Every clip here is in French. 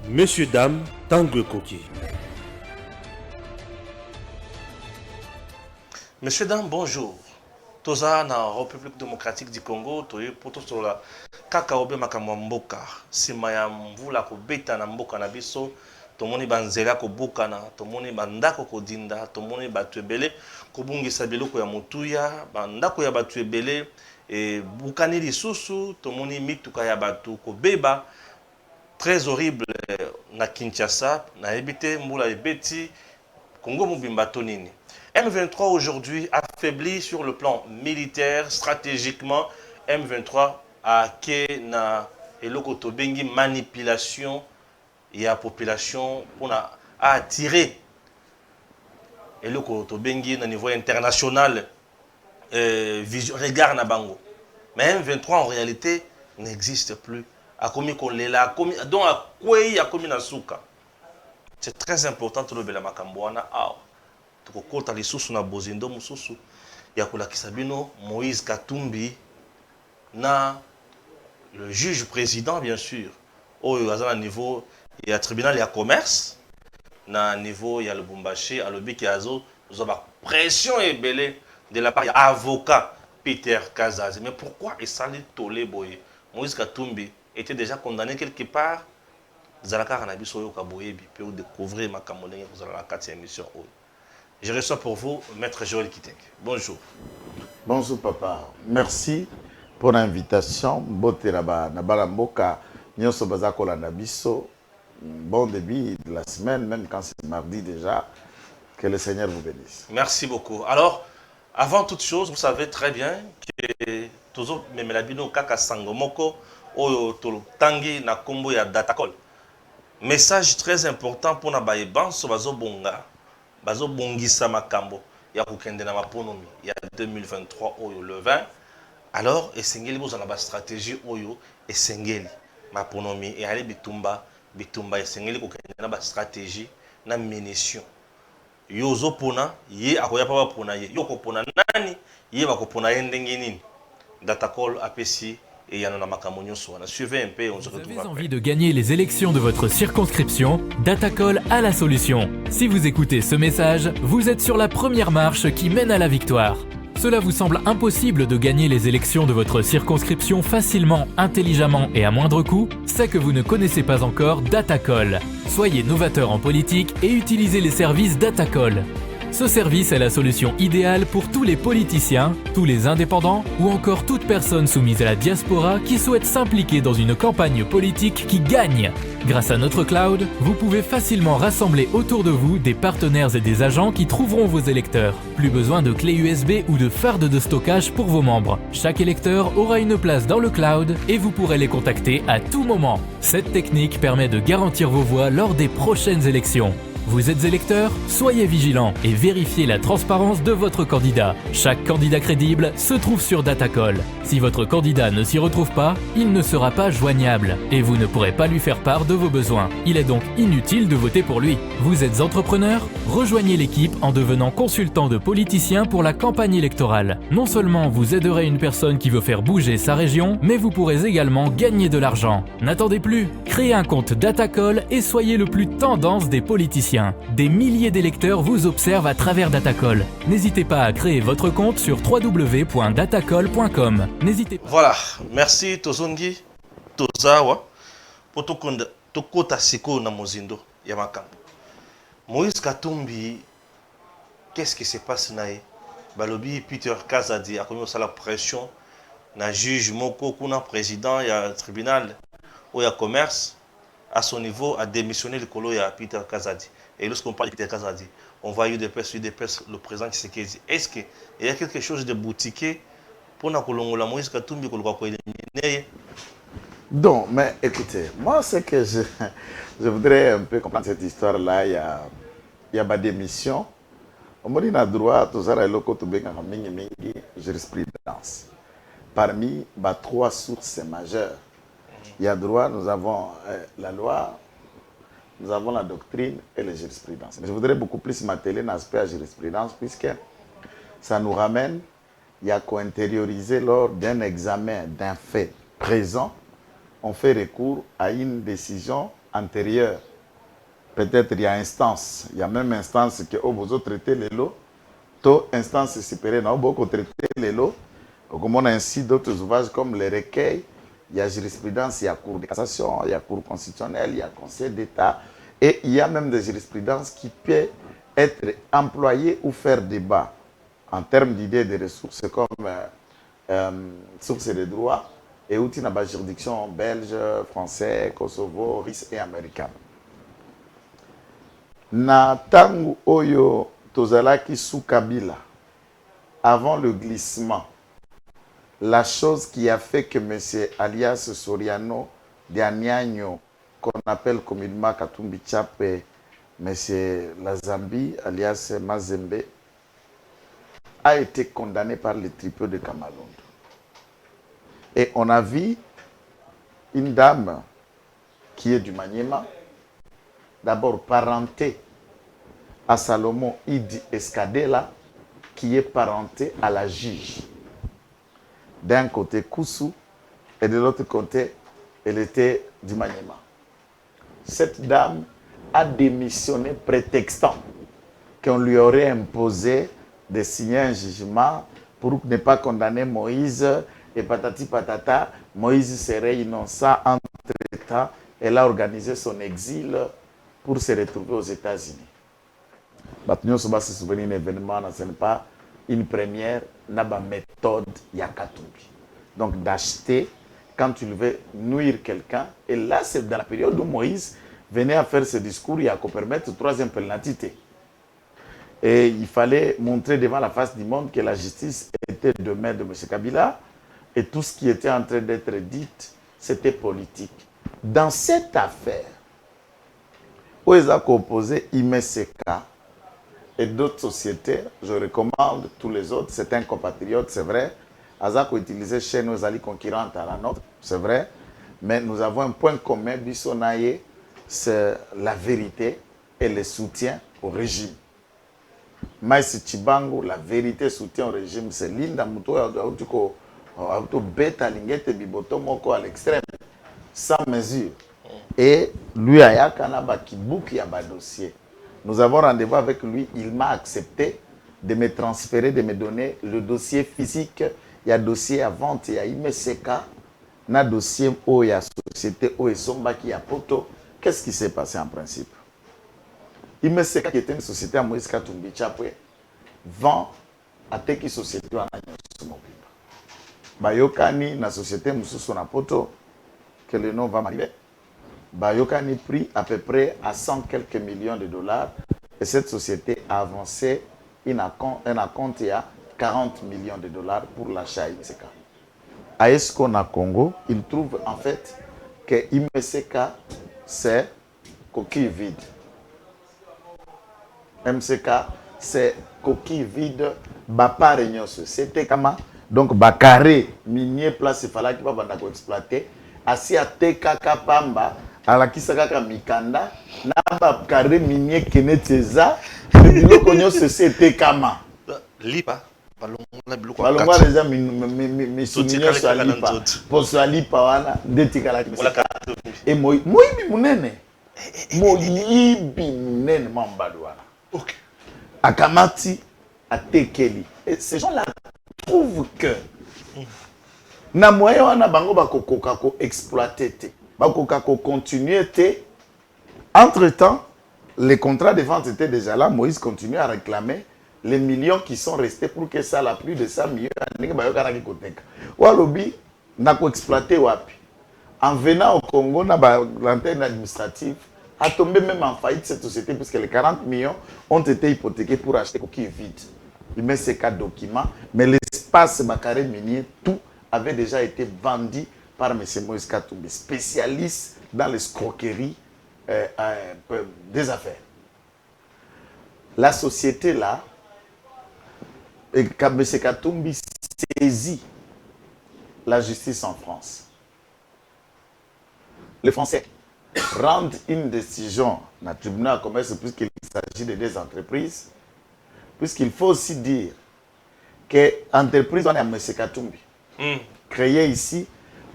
Messieurs, dames, Tanguy Koki. Messieurs, dames, bonjour. Toza na République démocratique du Congo, toye poto sola kaka obe makamwa mboka. Sima ya mvula kobeta na mboka na biso, tomoni banzela kobukana, tomoni bandako kodinda, tomoni batu ebele kobungisa biloko ya motuya, bandako ya batu ebele e bukani lisusu, tomoni mituka ya batu kobeba. Très horrible na Kinshasa, na ebite mbula ebeti Congo mobimba tonini. M23 aujourd'hui affaibli sur le plan militaire, stratégiquement. M23 a ke na eloko tobengi manipulation ya population pour attirer eloko tobengi na niveau international regard na bango. Mais M23 en réalité n'existe plus. C'est très important de le makamboana. Tukokota lisusu na bozindo mususu ya kolakisa bino Moïse Katumbi na le juge président bien sûr au niveau ya tribunal ya commerce na niveau ya Lubumbashi à Lobiki Azo nous avons pression et belé de la part ya avocat Peter Kazazi. Mais pourquoi il s'allait toler boye? Moïse Katumbi était déjà condamné quelque part. Zalaka Ranabiso Yoka Boyebi pour découvrir ma camonée vous allez la 4e émission. Je reçois pour vous Maître Joël Kitenge. Bonjour. Bonjour papa. Merci pour l'invitation. Boteraba Nabalamboka Nyoso Bazakola Nabiso. Bon début de la semaine, même quand c'est mardi déjà. Que le Seigneur vous bénisse. Merci beaucoup. Alors, avant toute chose, vous savez très bien que toujours Memelabino Kaka Sangomoko Oyo Tolo Tangi na Kombo ya Datacol. Message très important pour Nabaye Banso Bazo Bonga. Bazo Bongisa Makambo. Ya Kukende na Maponomi. Ya 2023 Oyo le 20. Alors, Esengeli vous en avez stratégie Oyo Esengeli Maponomi. Et allez Bitumba. Bitumba Esengeli Kukende na stratégie na munition. Yozo pona, ye akoya pa pona ye. Yoko pona nani, ye bakopona yendenge nini. Datacol APC. Et il y en a Makamonio Soana. Suivez un peu, on se retrouve après. Vous avez envie de gagner les élections de votre circonscription? Datacol a la solution. Si vous écoutez ce message, vous êtes sur la première marche qui mène à la victoire. Cela vous semble impossible de gagner les élections de votre circonscription facilement, intelligemment et à moindre coût? C'est que vous ne connaissez pas encore Datacol. Soyez novateur en politique et utilisez les services Datacol. Ce service est la solution idéale pour tous les politiciens, tous les indépendants ou encore toute personne soumise à la diaspora qui souhaite s'impliquer dans une campagne politique qui gagne. Grâce à notre cloud, vous pouvez facilement rassembler autour de vous des partenaires et des agents qui trouveront vos électeurs. Plus besoin de clés USB ou de fardes de stockage pour vos membres. Chaque électeur aura une place dans le cloud et vous pourrez les contacter à tout moment. Cette technique permet de garantir vos voix lors des prochaines élections. Vous êtes électeur? Soyez vigilant et vérifiez la transparence de votre candidat. Chaque candidat crédible se trouve sur Datacol. Si votre candidat ne s'y retrouve pas, il ne sera pas joignable et vous ne pourrez pas lui faire part de vos besoins. Il est donc inutile de voter pour lui. Vous êtes entrepreneur? Rejoignez l'équipe en devenant consultant de politicien pour la campagne électorale. Non seulement vous aiderez une personne qui veut faire bouger sa région, mais vous pourrez également gagner de l'argent. N'attendez plus, créez un compte Datacol et soyez le plus tendance des politiciens. Des milliers d'électeurs vous observent à travers Datacol. N'hésitez pas à créer votre compte sur www.datacol.com. N'hésitez pas. Voilà, merci Tozongi, Tozawa, pour Tokota Siko na Mozindo, Yamakambo. Moïse Katumbi, qu'est-ce qui se passe nae? Balobi Peter Kazadi a connu la pression, na juge Moko, kuna président, il y a un tribunal, où il y a commerce, à son niveau, a démissionné le colo, il y a Peter Kazadi. Et lorsqu'on parle de Peter Kazadi, on voit des presse, le président Tshisekedi. Est-ce qu'il y a quelque chose de boutiqué pour la Moïse Katumbi pour éliminer? Donc, mais écoutez, moi, c'est que je voudrais un peu comprendre cette histoire-là. Il y a ma démission. On m'a dit na droit, tout ça, il y a jurisprudence. Parmi les 3 sources majeures, il y a droit, nous avons la loi, nous avons la doctrine et la jurisprudence. Je voudrais beaucoup plus m'atteler dans l'aspect de la jurisprudence puisque ça nous ramène, il y a qu'à intérioriser lors d'un examen d'un fait présent, on fait recours à une décision antérieure. Peut-être il y a instance, il y a même instance que vous autres traitez les lots, to instance supérieure, non, beaucoup traiter les lots. Comme on a ainsi d'autres ouvrages comme les recueils, il y a jurisprudence, il y a cour de cassation, il y a cour constitutionnelle, il y a conseil d'État, et il y a même des jurisprudences qui peuvent être employées ou faire débat en termes d'idées de ressources comme sources de droit et outils dans la juridiction belge, français, Kosovo, russe et américain. Na tangu oyo tozalaki sous Kabila, avant le glissement, la chose qui a fait que M. alias Soriano Dianiagno, qu'on appelle communément Katumbi Tchap, et M. Lazambi alias Mazembe, a été condamné par les tribunaux de Kamalondo. Et on a vu une dame qui est du Maniema, d'abord parentée à Salomon Idi Escadela, qui est parentée à la juge. D'un côté Koussou et de l'autre côté, elle était du Maniema. Cette dame a démissionné prétextant qu'on lui aurait imposé de signer un jugement pour ne pas condamner Moïse et patati patata. Moïse serait innocent entre-temps. Elle a organisé son exil pour se retrouver aux États-Unis. Nous se souvenir d'un événement, ce n'est pas une première, n'a pas méthode Yakatumbi. Donc d'acheter quand tu veux nuire quelqu'un. Et là, c'est dans la période où Moïse venait à faire ce discours, il y a qu'à permettre troisième pénalité. Et il fallait montrer devant la face du monde que la justice était de main de M. Kabila et tout ce qui était en train d'être dit, c'était politique. Dans cette affaire, où ils ont opposé Imeseka et d'autres sociétés, je recommande tous les autres, c'est un compatriote, c'est vrai. Azako utilisait chez nos alliés concurrentes à la nôtre, c'est vrai. Mais nous avons un point commun, Bissonaye, c'est la vérité et le soutien au régime. Maïs Chibango, la vérité soutien au régime, c'est Linda Mouto, Beta Lingete Biboto Moko à l'extrême, sans mesure. Et lui, Ayakanaba Kibuki a un dossier. Nous avons rendez-vous avec lui, il m'a accepté de me transférer, de me donner le dossier physique. Il y a dossier à vente, il y a Imeseka, il y a dossier où il y a société où Somba qui a poto. Qu'est-ce qui s'est passé en principe? Imeseka, qui était une société à Moïse Katumbi Tchapwe, vend à Teki Société en Agnosomobimba. Bayokani, na société Moussousou na poto, que le nom va m'arriver. Bayokani pris à peu près à 100 quelques millions de dollars et cette société a avancé un compte à 40 millions de dollars pour l'achat Imeseka. À Esco na Congo, il trouve en fait que Imeseka c'est coquille vide. MCK c'est coquille vide, bapa réunion c'était comment donc bacarré minier place il fallait qu'il va banda exploiter assis à TKK Pamba à la kisaka mikanda na ba carré minier keneteza bilo konyo c'était comment lipa balongwa déjà mi souvenir sur lipa pour sur lipa wana ndetikala et moi munene moyibi munene mambado wana OK akamati atekeli et ces gens là trouvent que na moyen wana bango bakokoka ko exploiter te bakoka ko continuer te. Entre temps les contrats de vente étaient déjà là. Moïse continue à réclamer les millions qui sont restés pour que ça la plus de 100 millions ndenge bayokana ki koteka walobi na ko exploiter wapi en venant au Congo na ba l'antenne administrative a tombé même en faillite cette société puisque les 40 millions ont été hypothéqués pour acheter coquille vide. Il met ces 4 documents, mais l'espace Bacaré minier, tout avait déjà été vendu par M. Moïse Katumbi, spécialiste dans l'escroquerie des affaires. La société là, M. Katumbi saisit la justice en France. Les Français rendent une décision dans le tribunal de commerce puisqu'il s'agit de deux entreprises, puisqu'il faut aussi dire que l'entreprise on a M. Katumbi créé ici,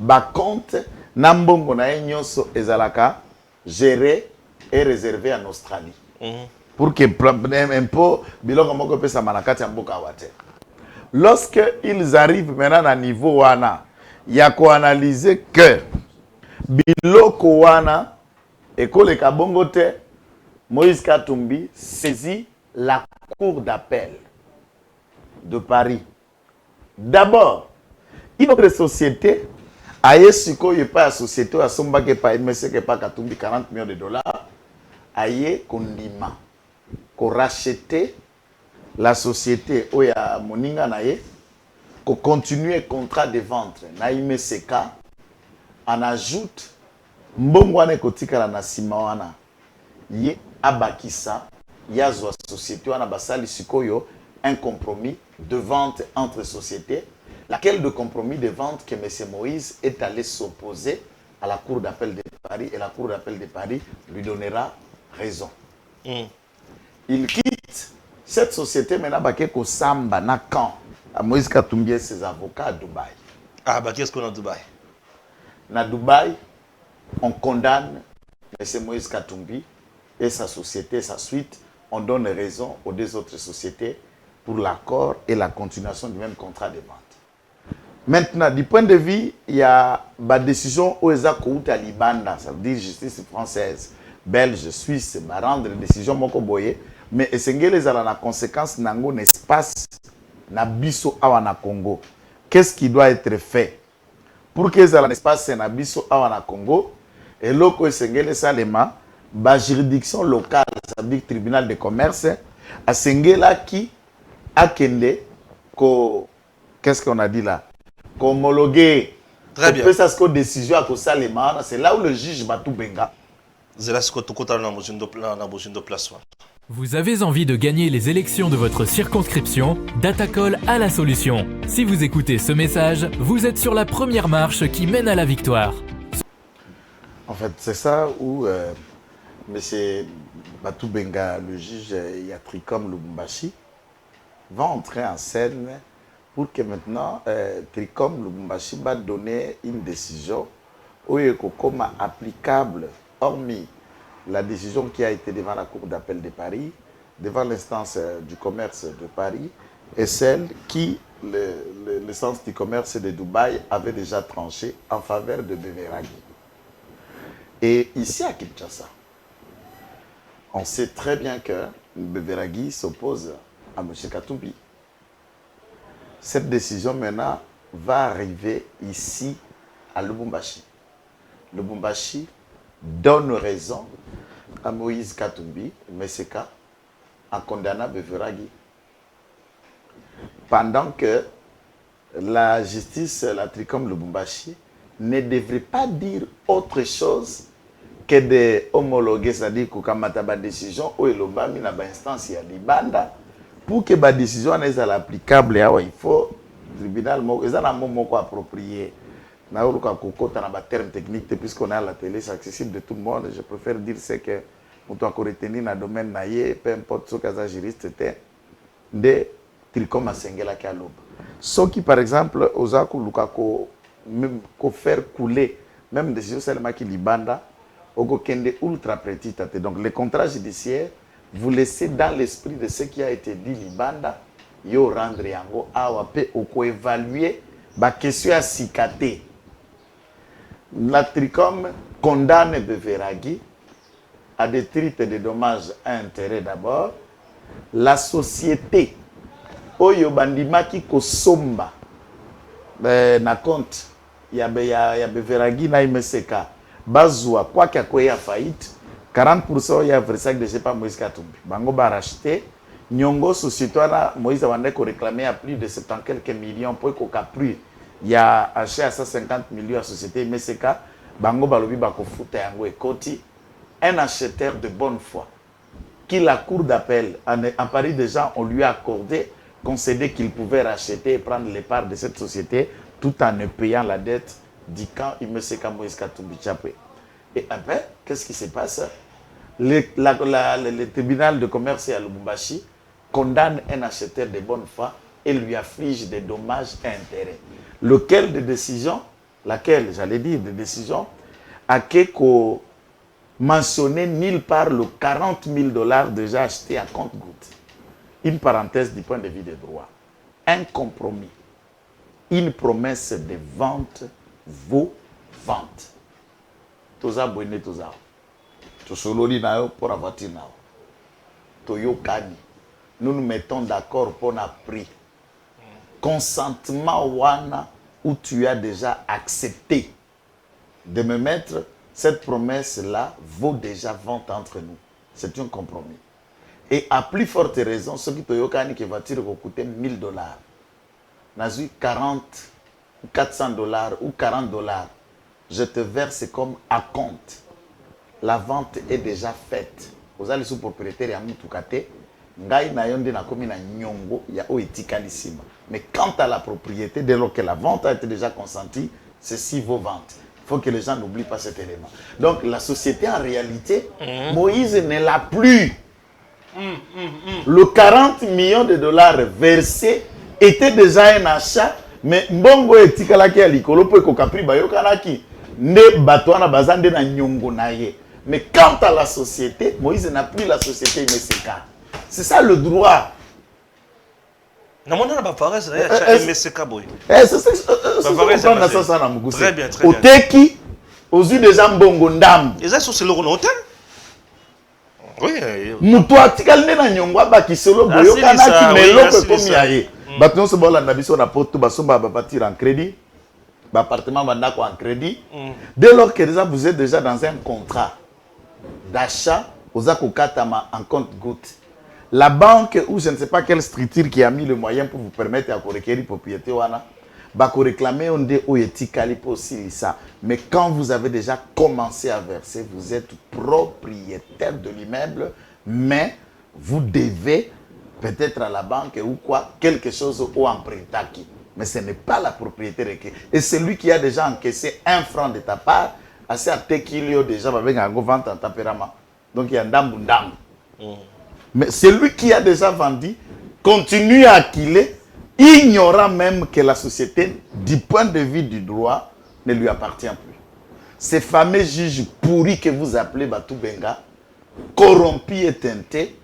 par contre, Nambongo na nyonso ezalaka géré et réservé en Australie. Pour que un peu, biloko moko pesa manakati ya mboka wate. Lorsque ils arrivent maintenant à niveau wana, il y a qu'à analyser que biloko wana ekole kabongote Moïse Katumbi saisit la cour d'appel de Paris. D'abord, une autre société a eu pas la société à somba que pas MSC que pas Katumbi 40 millions de dollars a eu kondima ko racheter la société où ya moninga nae ko continuer contrat de vente na MSC en ajoute mbongo wana kotikala na sima wana ye abakisa yazo société wana basali sikoyo un compromis de vente entre sociétés, laquelle de compromis de vente que M. Moïse est allé s'opposer à la Cour d'appel de Paris et la Cour d'appel de Paris lui donnera raison. Il quitte cette société maintenant Bakeko Samba na quand à Moïse Katumbi et ses avocats à Dubaï. Ah, bah qu'est-ce qu'on a à Dubaï? Na Dubaï, on condamne M. Moïse Katumbi et sa société, sa suite. On donne raison aux deux autres sociétés pour l'accord et la continuation du même contrat de vente. Maintenant, du point de vue, il y a la décision aux Kouta Libanda, ça veut dire justice française, belge, suisse, va rendre décision mokoboye, mais essengele a la conséquence nango n'espace na biso awa na Congo. Qu'est-ce qui doit être fait pour que ça l'espace na biso awa na Congo et loko essengele salema ba juridiction locale, ça veut dire tribunal de commerce, a sengela qui akende ko qu'est-ce qu'on a dit là homologué très bien ça ce que décision à salema c'est là où le juge va tout benga. Vous avez envie de gagner les élections de votre circonscription? Datacol a la solution. Si vous écoutez ce message, vous êtes sur la première marche qui mène à la victoire. En fait, c'est ça où M. Batou Benga, le juge Yatricom Lubumbashi, va entrer en scène pour que maintenant Tricom Lubumbashi va donner une décision où il est comme applicable, hormis la décision qui a été devant la Cour d'appel de Paris, devant l'instance du commerce de Paris, et celle qui, l'instance du commerce de Dubaï, avait déjà tranché en faveur de Beveragi. Et ici à Kinshasa, on sait très bien que Beveragi s'oppose à M. Katumbi. Cette décision maintenant va arriver ici à Lubumbashi. Lubumbashi donne raison à Moïse Katumbi, MSK, en condamnant Beveragi. Pendant que la justice, la Tricom Lubumbashi, ne devrait pas dire autre chose que de homologuer, c'est-à-dire que quand la décision ou l'obami na ba instance ya libanda pour que la décision soit applicable, il faut le tribunal mo approprié. Na uruka kokota na ba terme technique puisqu'on a la télé, c'est accessible de tout le monde. Je préfère dire c'est que on doit retenir dans le domaine naïe, peu importe ce que juriste était de Tricom Asengela Kaloba. Ce qui par exemple ozaku lukako ko faire couler même décision seulement qui libanda au kende ultra petite. Donc les contrats judiciaires vous laissez dans l'esprit de ce qui a été dit libanda yo rendre yango awape ou ko évaluer ba question à sikate. La Tricom condamne Beveragi à des titres de dommages à intérêt d'abord. La société oyo bandimaki kosomba na compte ya Beveragi na MSK bazwa quoi qu'il y a faillite 40% ya versailles de pas Moïse Katumbi bango ba racheter nyongo société na Moïse a ko réclamer à plus de 70 quelques millions pour ko capri il y a acheté à 150 millions à société MSK bango balobi ba ko futa yango ekoti un acheteur de bonne foi qui la cour d'appel en Paris déjà on lui a accordé concédé qu'il pouvait racheter et prendre les parts de cette société tout en ne payant la dette du camp MSK Moïse Katumbi Tchapé. Et après, qu'est-ce qui se passe? Le tribunal de commerce à Lubumbashi condamne un acheteur de bonne foi et lui afflige des dommages et intérêts. Lequel de décision, laquelle, j'allais dire, de décision, a que mentionné nulle part le 40 000 $ déjà achetés à compte-gouttes. Une parenthèse du point de vue des droits. Un compromis. Une promesse de vente vaut vente. Toza bonne toza. Tosololi na yo pour avoir tina. Toyo kani. Nous nous mettons d'accord pour un prix. Consentement wana où tu as déjà accepté de me mettre, cette promesse-là vaut déjà vente entre nous. C'est un compromis. Et à plus forte raison, ce qui toyokani qui va coûter 1 000 $. Nazu 40 ou 400 $ ou 40 $. Je te verse comme à compte. La vente est déjà faite. Vous allez sous propriétaire ya mutukate. Ngai na yonde na komi na nyongo ya oetikalisima. Mais quant à la propriété, dès lors que la vente a été déjà consentie, ceci vaut vente. Il faut que les gens n'oublient pas cet élément. Donc la société en réalité, Moïse ne l'a plus. Le 40 millions de $ versés était déjà un achat, mais mbongo etikalaki ya likolo po ekokapri bayokanaki nde batwana bazande na nyongo na ye. Mais quant à la société, Moïse n'a plus la société MSK. C'est ça le droit. C'est ça. Très bien, très bien. Oteki, aux yeux des gens bongo ndam. Et ça, c'est le hôtel? Oui. Mutua tikalne na nyongwa baki solo boyo kanaki meloko komi yaye. Baton se bola na biso na poto basomba ba bâtir en crédit. Ba appartement bandako en crédit. Dès lors que déjà vous êtes déjà dans un contrat d'achat, aux akokatama en compte-gouttes. La banque ou je ne sais pas quelle structure qui a mis le moyen pour vous permettre à requérir propriété wana, bah réclamer on dit oyetikali aussi ça. Mais quand vous avez déjà commencé à verser, vous êtes propriétaire de l'immeuble, mais vous devez peut-être à la banque ou quoi quelque chose au empruntaki. Mais ce n'est pas la propriété requise. Et celui qui a déjà encaissé 1 franc de ta part, assez à tekilio déjà avec un gros vente en tempérament. Donc il y a un dambu. Mais celui qui a déjà vendu continue à acquiler, ignorant même que la société, du point de vue du droit, ne lui appartient plus. Ces fameux juges pourris que vous appelez Batou Benga, corrompus et teintés,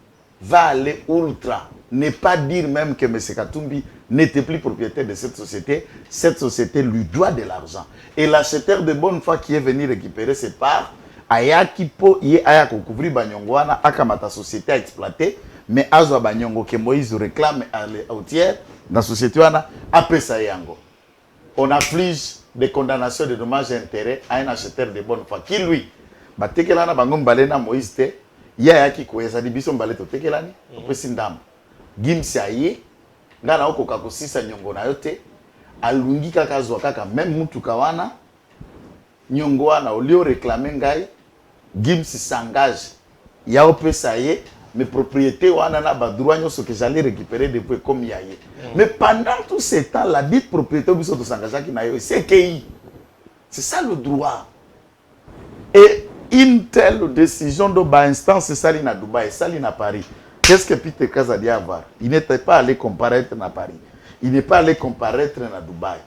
va aller ultra. Ne pas dire même que M. Katumbi n'était plus propriétaire de cette société lui doit de l'argent. Et l'acheteur de bonne foi qui est venu récupérer ses parts, ayaki po ye ayako couvrir banyongwana akamata société à exploiter, mais azwa banyongo que Moïse réclame à l'autière dans la société wana apesa yango. On afflige des condamnations de dommages et intérêts à un acheteur de bonne foi qui lui batekelana bango mbalena Moïse te ya yaki koyesa di biso mbale to tekelani opesi ndam gimsi aye ngana okoka kosisa nyongo na yo te alungi kaka azwa kaka même mutuka wana nyongo wana olio réclamer ngai Gims s'engage, il y a mes propriétés wana na ba droit nyoso que j'allais récupérer depuis comme yaye. Mais pendant tout ce temps, la dite propriété biso to s'engage ki na yo, c'est qui? C'est ça le droit. Et une telle décision de ba instance sali na Dubaï, sali na Paris. Qu'est-ce que Peter Kaza dit avoir? Il n'était pas allé comparaître na Paris. Il n'est pas allé comparaître na Dubaï.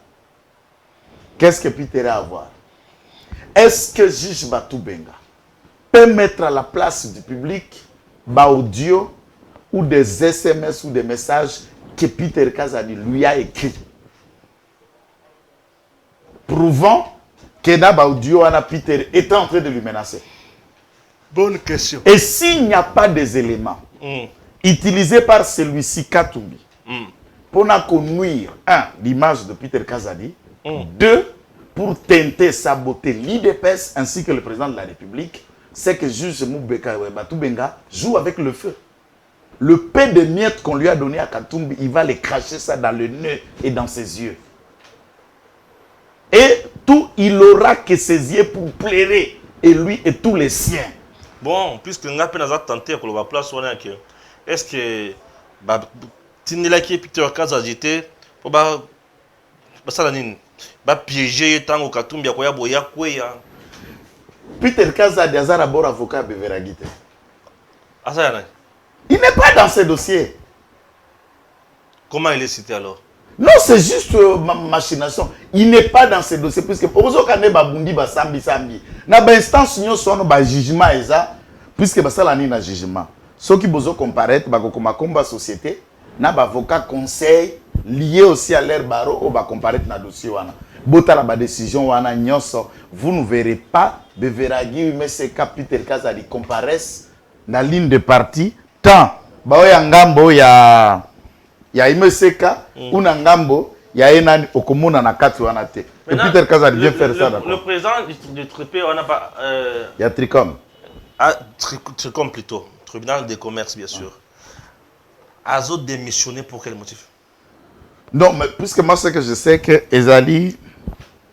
Qu'est-ce que Peter a à voir? Est-ce que juge Batou Benga peut mettre à la place du public audio ou des SMS ou des messages que Peter Kazadi lui a écrits, prouvant que dans audio, Peter était en train de lui menacer? Bonne question. Et s'il n'y a pas des éléments utilisés par celui-ci, Katumbi, pour nuire, l'image de Peter Kazadi, 2, pour tenter, saboter l'IDPS ainsi que le président de la République, c'est que juge Moubeka Batou Benga joue avec le feu. Le peu de miettes qu'on lui a donné à Katumbi, il va les cracher ça dans le nez et dans ses yeux. Et tout, il aura que ses yeux pour plairer, et lui et tous les siens. Bon, puisque nous avons tenté pour la place, est-ce que Tinelaki et Peter Kaza agité pour piéger tant au Katumbi à quoi boya quoi? Peter Kaza est d'abord avocat à Beveragite. Ah, ça, il n'est pas dans ce dossier. Comment il est cité alors? Non, c'est juste machination. Il n'est pas dans ces dossiers. Puisque pour ceux qui ont dit sambi. Na ba instance nous sommes ba jugement eza puisque ba sala ni na jugement. Ceux qui besoin comparaître ba komba société na ba avocat conseil lié aussi à leur barreau ou ba comparaître na dossier wana. Bota la ba décision wana nyonso, vous ne verrez pas de Veragi mais c'est Peter Kazadi comparaissent na ligne de parti tant ba oya ngambo ya Imeseka ou na ngambo ya enani okomona na kati wana te. Et Peter Kazadi vient faire ça d'accord. Le président du Tripé, on n'a pas... Il y a Tricom. Ah, Tricom plutôt. Tribunal de commerce, bien sûr. Azo démissionné pour quel motif? Non, mais puisque moi, ce que je sais que Ezali,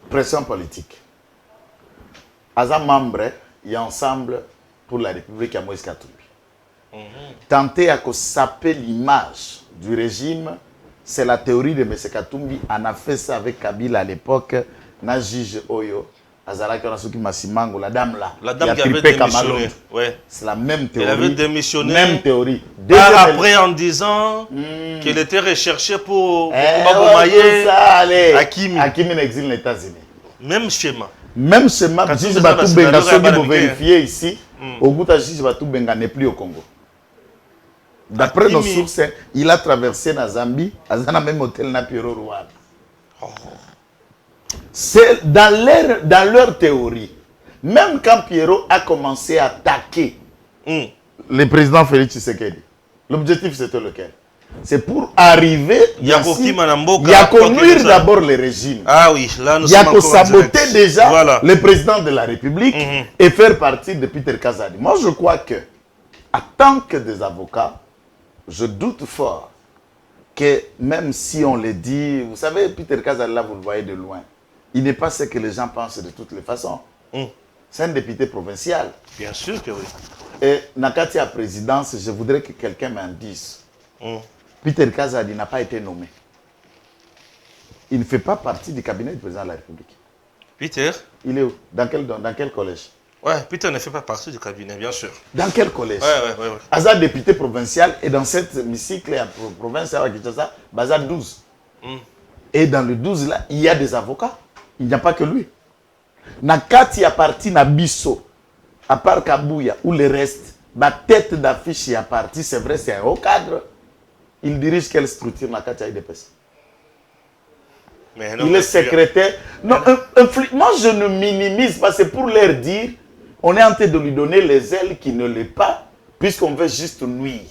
pression politique. Aza membre, il y a ensemble pour la République à Moïse Katumbi. Tenter à saper l'image du régime, c'est la théorie de M. Katumbi. On a fait ça avec Kabila à l'époque. Na juge Oyo, Azalaki Onasuki Masimango, la dame là. La dame qui avait démissionné. Ouais. C'est la même théorie. Elle avait démissionné. Même théorie. Après, en disant qu'elle était recherchée pour Hakimi. Hakimi n'exile les États-Unis. Même schéma. Même schéma. Juge Batou Benga, ceux qui vont vérifier ici, au bout de Juge Batou Benga n'est plus au Congo. D'après nos sources, il a traversé la Zambie, à un même hôtel na Pierrot Rwanda. C'est dans leur théorie. Même quand Pierrot a commencé à attaquer le président Félix Tshisekedi, l'objectif c'était lequel? C'est pour arriver à conduire d'abord le régime. Ah oui, là nous il y a que saboter déjà le président de la République et faire partie de Peter Kazadi. Moi je crois que, en tant que des avocats, je doute fort que même si on le dit, vous savez, Peter Kazadi là vous le voyez de loin. Il n'est pas ce que les gens pensent de toutes les façons. C'est un député provincial. Bien sûr que oui. Et Nakati à présidence, je voudrais que quelqu'un m'en dise. Peter Kazadi n'a pas été nommé. Il ne fait pas partie du cabinet du président de la République. Peter? Il est où? Dans quel collège? Ouais, Peter ne fait pas partie du cabinet, bien sûr. Dans quel collège? Ouais. Azad député provincial et dans cette hémicycle à province à Kinshasa, Bazar 12. Et dans le 12 là, il y a des avocats. Il n'y a pas que lui. Nakati a parti na biso, à part Kabouya, ou le reste, ma tête d'affiche est à parti, c'est vrai, c'est un haut cadre. Il dirige quelle structure Nakati a IDPS? Il est secrétaire. Non, moi je ne minimise pas, c'est pour leur dire, on est en train de lui donner les ailes qui ne l'est pas, puisqu'on veut juste nuire.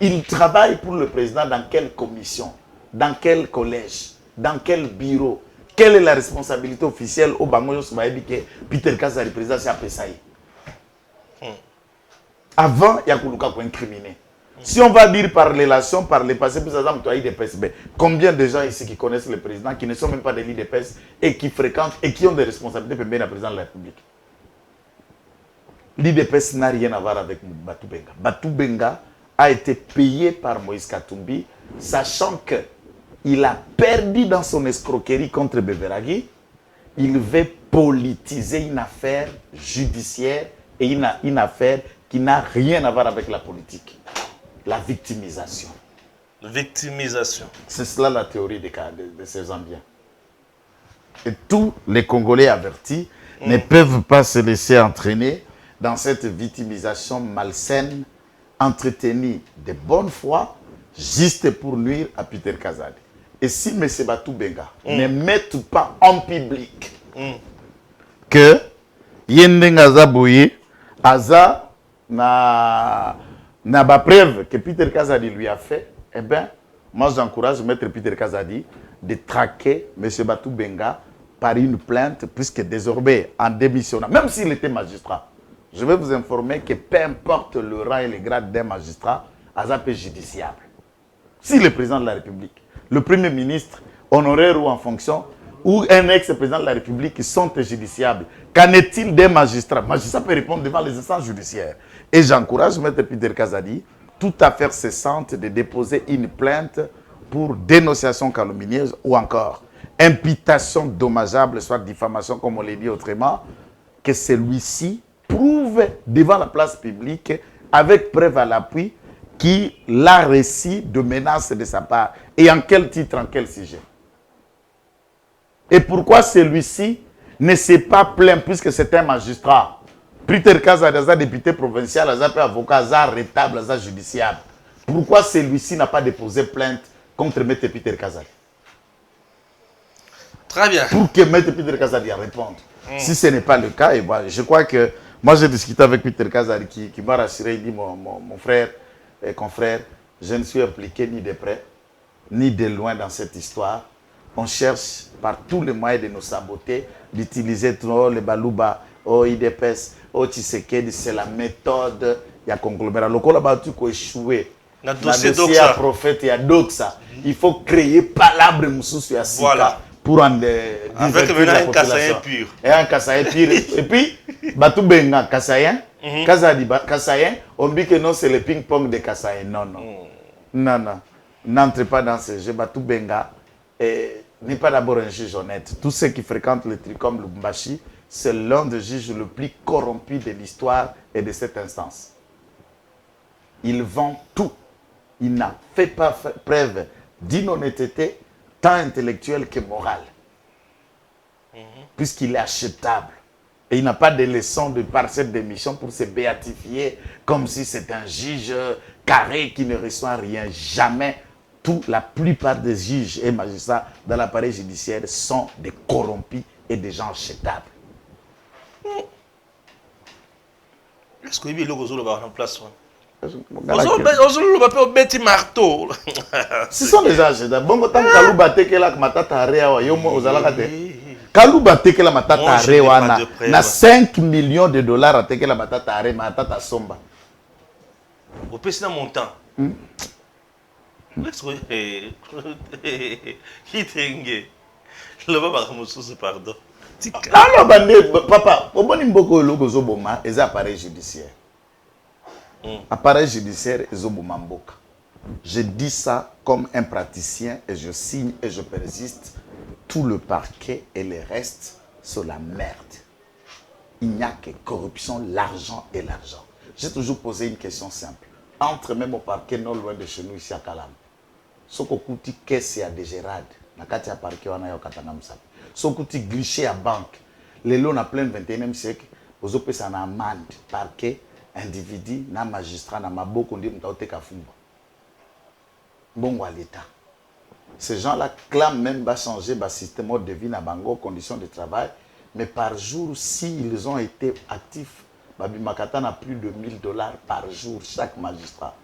Il travaille pour le président dans quelle commission? Dans quel collège? Dans quel bureau? Quelle est la responsabilité officielle au Bangoyo Soumaïbi que Peter Kazadi président c'est Apessaï? Avant, il y a incriminé. Si on va dire par relation, par le passé, plus exemple, tu as IDPS, combien de gens ici qui connaissent le président, qui ne sont même pas de l'IDPS et qui fréquentent et qui ont des responsabilités pour bien le président de la République? L'IDPS n'a rien à voir avec Batou Benga. Batou Benga a été payé par Moïse Katumbi, sachant que il a perdu dans son escroquerie contre Beveragi. Il veut politiser une affaire judiciaire et une affaire qui n'a rien à voir avec la politique. La victimisation. Victimisation. C'est cela la théorie de ces ambiants. Et tous les Congolais avertis ne peuvent pas se laisser entraîner dans cette victimisation malsaine, entretenue de bonne foi, juste pour nuire à Peter Kazadi. Et si M. Batou Benga ne met pas en public que Yendeng Azabouye, Aza n'a pas preuve que Peter Kazadi lui a fait, eh bien, moi j'encourage Maître Peter Kazadi de traquer M. Batou Benga par une plainte, puisque désormais, en démissionnant, même s'il était magistrat, je vais vous informer que peu importe le rang et le grade d'un magistrat, Aza est judiciable. Si le président de la République, le Premier ministre, honoraire ou en fonction, ou un ex-président de la République sont judiciables, qu'en est-il des magistrats? Magistrat peut répondre devant les instances judiciaires. Et j'encourage Maître Peter Kazadi, tout affaire cessante, de déposer une plainte pour dénonciation calomnieuse ou encore imputation dommageable, soit diffamation, comme on l'a dit autrement, que celui-ci prouve devant la place publique, avec preuve à l'appui, qui l'a récit de menaces de sa part. Et en quel titre, en quel sujet? Et pourquoi celui-ci ne s'est pas plaint puisque c'est un magistrat? Peter Kaza, député provincial, avocat, rétable, judiciable. Pourquoi celui-ci n'a pas déposé plainte contre M. Peter Kaza? Très bien. Pour que M. Peter Kazadi réponde. Si ce n'est pas le cas, et voilà, je crois que moi j'ai discuté avec Peter Kazadi qui m'a rassuré, il dit mon frère et confrère, je ne suis impliqué ni de près ni de loin dans cette histoire. On cherche par tous les moyens de nous saboter, d'utiliser trop les balouba, au IDPS, au Tshisekedi, c'est la méthode, il y a conglomérat. Le collaborateur qui a échoué. Dans le dossier à prophète, il y a Doxa. Il faut créer palabre Moussous à Sika. Voilà. Pour en avec un Kassaïen pur. Et un Kassaïen pur. Et puis, Batou Benga, Kassaïen. Kassaïen, on dit que non, c'est le ping-pong de Kassaïen. Non, non. Non, non. N'entrez pas dans ce jeu. Batou Benga n'est pas d'abord un juge honnête. Tous ceux qui fréquentent le truc comme Lubumbashi, c'est l'un des juges le plus corrompu de l'histoire et de cette instance. Il vend tout. Il n'a fait pas preuve d'inhonnêteté, tant intellectuelle que morale. Puisqu'il est achetable. Et il n'a pas de leçon de par cette démission pour se béatifier comme si c'est un juge carré qui ne reçoit rien. Jamais. La plupart des juges et magistrats dans l'appareil judiciaire sont des corrompus et des gens achetables. Est-ce que vous avez en place? Ce sont des âges. Bon, tant que Kalouba tekela matata arewa yomo ozalakate. Kalouba tekela matata arewa na 5 millions de dollars à tekela matata are matata somba. Au PC dans mon temps. Est-ce que le papa Moussous pardon. Alors papa, au bon imboko logo zoboma et appareil judiciaire. Appareil judiciaire et zobomamboka. Je dis ça comme un praticien et je signe et je persiste. Tout le parquet et le reste sur la merde. Il n'y a que corruption, l'argent et l'argent. J'ai toujours posé une question simple. Entre même au parquet non loin de chez nous ici à Kalam. Ce qu'on coûte caisse à des gérades. Na kati ya parquet wana yo katanga msapi. Ce qu'on coûte griché à banque. Les lots na plein 21e siècle. Vous opé ça na amende parquet. Individu, na magistrat, na maboko, on dit que kafumba. Bon, à l'État. Ces gens-là clament même de changer le système de vie, na bango, conditions de travail. Mais par jour, s'ils ont été actifs, Babi Makata n'a plus de 1000 dollars par jour, chaque magistrat.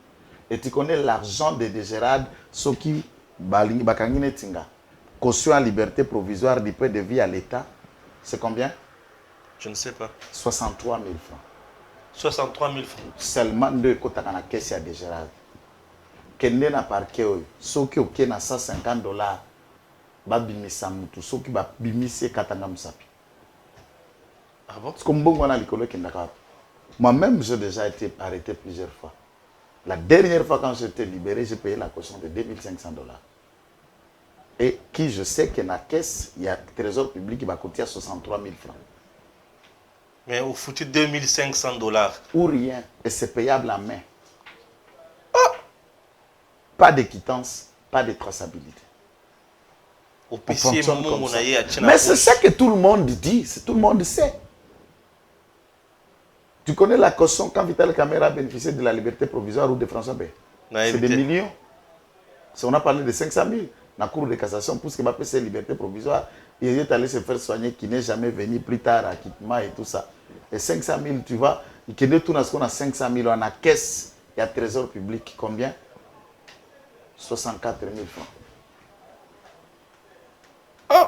Et tu connais l'argent des dégérades, ceux qui, Bakangine Tinga, caution à liberté provisoire du peu de vie à l'État, c'est combien? Je ne sais pas. 63 000 francs. 63 000 francs. Seulement deux côtés à la caisse à dégérade. Kende na parquet, ceux qui ont 150 dollars, babimisa mutu, ceux qui babimisa katanga msapi. Ah bon? Parce que moi-même, j'ai déjà été arrêté plusieurs fois. La dernière fois quand j'étais libéré, j'ai payé la caution de 2500 dollars. Et qui je sais que dans la caisse, il y a un trésor public qui va coûter 63 000 francs. Mais au foutu 2500 dollars. Ou rien. Et c'est payable en main. Ah! Pas de quittance, pas de traçabilité. Au PC, mais c'est ça que tout le monde dit, tout le monde sait. Tu connais la caution quand Vital Kamera a bénéficié de la liberté provisoire ou de François B? C'est des millions. On a parlé de 500 000 dans la Cour de cassation pour ce qu'il a appelé cette liberté provisoire. Il est allé se faire soigner, qui n'est jamais venu plus tard à Kitma et tout ça. Et 500 000, tu vois, il y a tout ce qu'on a 500 000, on a caisse, il y a trésor public, combien? 64 000 francs. Oh.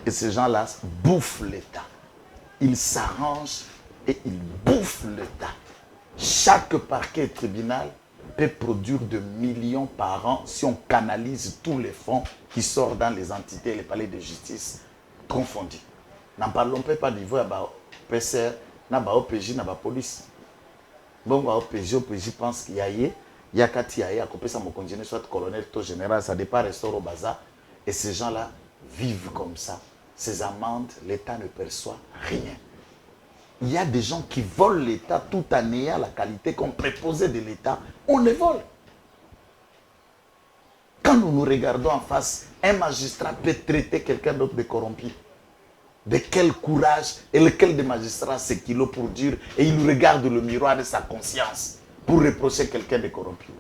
Et ces gens-là bouffent l'État. Ils s'arrangent et ils bouffent l'État. Chaque parquet et tribunal peut produire de millions par an si on canalise tous les fonds qui sortent dans les entités et les palais de justice confondus. N'en parlons pas niveau de PCR, de OPJ, de police. Bon, OPJ pense qu'il y a Kati Yaye, à côté de ça, soit colonel, soit général, ça dépend restaure au bazar. Et ces gens-là vivent comme ça. Ces amendes, l'État ne perçoit rien. Il y a des gens qui volent l'État tout en ayant la qualité qu'on préposait de l'État. On les vole. quand nous nous regardons en face, un magistrat peut traiter quelqu'un d'autre de corrompu. De quel courage et lequel des magistrats c'est qu'il a pour dire et il regarde le miroir de sa conscience pour reprocher quelqu'un de corrompu.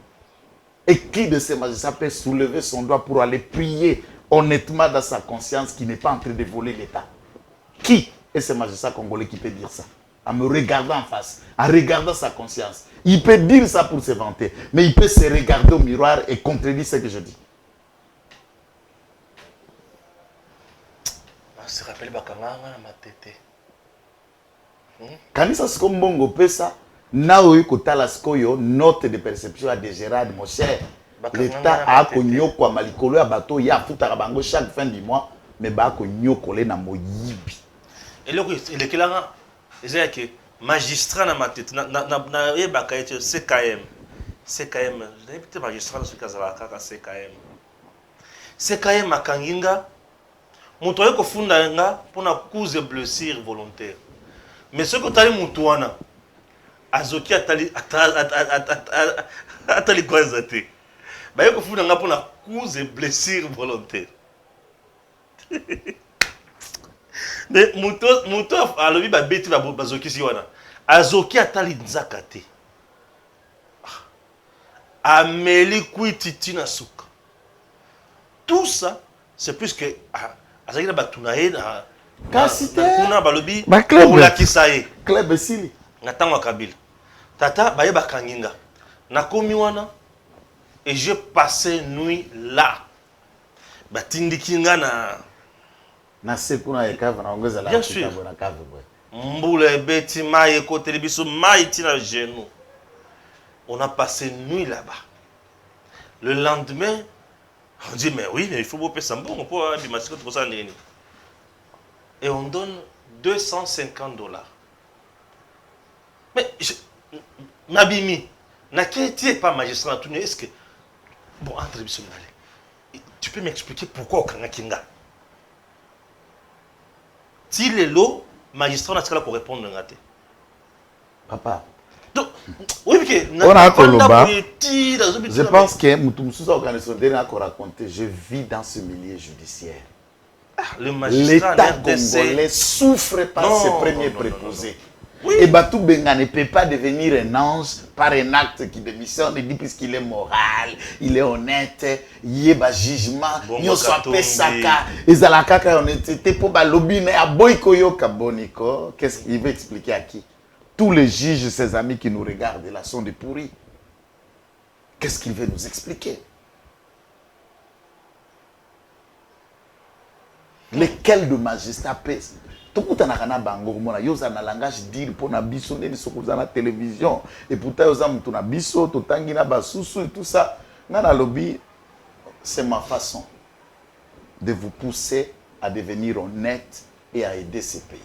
Et qui de ces magistrats peut soulever son doigt pour aller prier honnêtement dans sa conscience qui n'est pas en train de voler l'État? Qui est ce magistrat congolais qui peut dire ça? En me regardant en face, en regardant sa conscience. Il peut dire ça pour se vanter, mais il peut se regarder au miroir et contredire ce que je dis. Je te rappelle Bakanga ma tête. Kanisa siko mbongo pesa na oyo kotala sikoyo note de perception à de Gérard mon cher. L'État a konyokwa malikolo ya bato ya futaka bango chaque fin du mois mais ba konyokole na moyibi. Et là il est que là c'est que magistrat na ma tête na yebaka ete CKM. CKM, je n'ai pas magistrat na sukazala kaka CKM. CKM akanginga moto yeko funda nga pona cause de blessure volontaire. Mais ce que tu as dit, Moutouana, Azoki atali quoi zate. Bah yeko funda nga pona cause de blessure volontaire. Mais moto alobi ba beti ba bazoki si wana. Azoki atali nzakate. Ameli kuititi na suka. Tout ça, c'est plus que azaki na batunaye na Kasite kuna balobi club la kisaye club esili na tango kabila tata baye bakanginga na komi wana et j'ai passé nuit là batindikinga na sekuna ekava na ongeza la bien sûr na kave boy mbula beti maye côté biso mayi tina genou. On a passé nuit là-bas. Le lendemain on dit mais oui mais il faut payer ça bon on peut bimasiko tout ça nini. Et on donne $250. Mais Nabimi, qui n'est pas magistrat, est-ce que bon entre tu peux m'expliquer pourquoi au Kangakinga? Si les lots magistrat n'a pas pour répondre papa. Donc, oui, on a je pense que Moutoumsou organisation a raconté, je vis dans ce milieu judiciaire. L'État congolais souffre par ses premiers préposés. Oui. Et Batou Benga ne peut pas devenir un ange par un acte qui démissionne et dit puisqu'il est moral, il est honnête, il y a un jugement, il y a un pesaka, et la kaka honnêteté pour balobine à boykoyo kaboniko. Qu'est-ce qu'il veut expliquer à qui? Tous les juges, ses amis qui nous regardent là sont des pourris. Qu'est-ce qu'il veut nous expliquer? Lesquels de magistrats pèsent? Tout le monde a un langage dire pour na biso neni sokuza na télévision et pourtant yoza mutu na biso to tangi na basusu et tout ça. Ngana lobby, c'est ma façon de vous pousser à devenir honnête et à aider ces pays.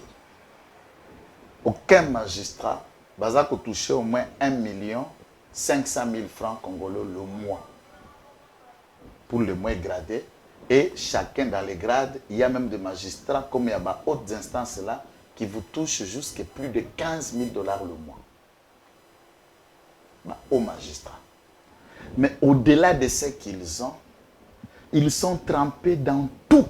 Aucun magistrat va toucher au moins 1,500,000 francs congolais le mois pour le mois gradé. Et chacun dans les grades, il y a même des magistrats, comme il y a des hautes instances là, qui vous touchent jusqu'à plus de $15,000 le mois. Aux magistrats. Mais au-delà de ce qu'ils ont, ils sont trempés dans tout.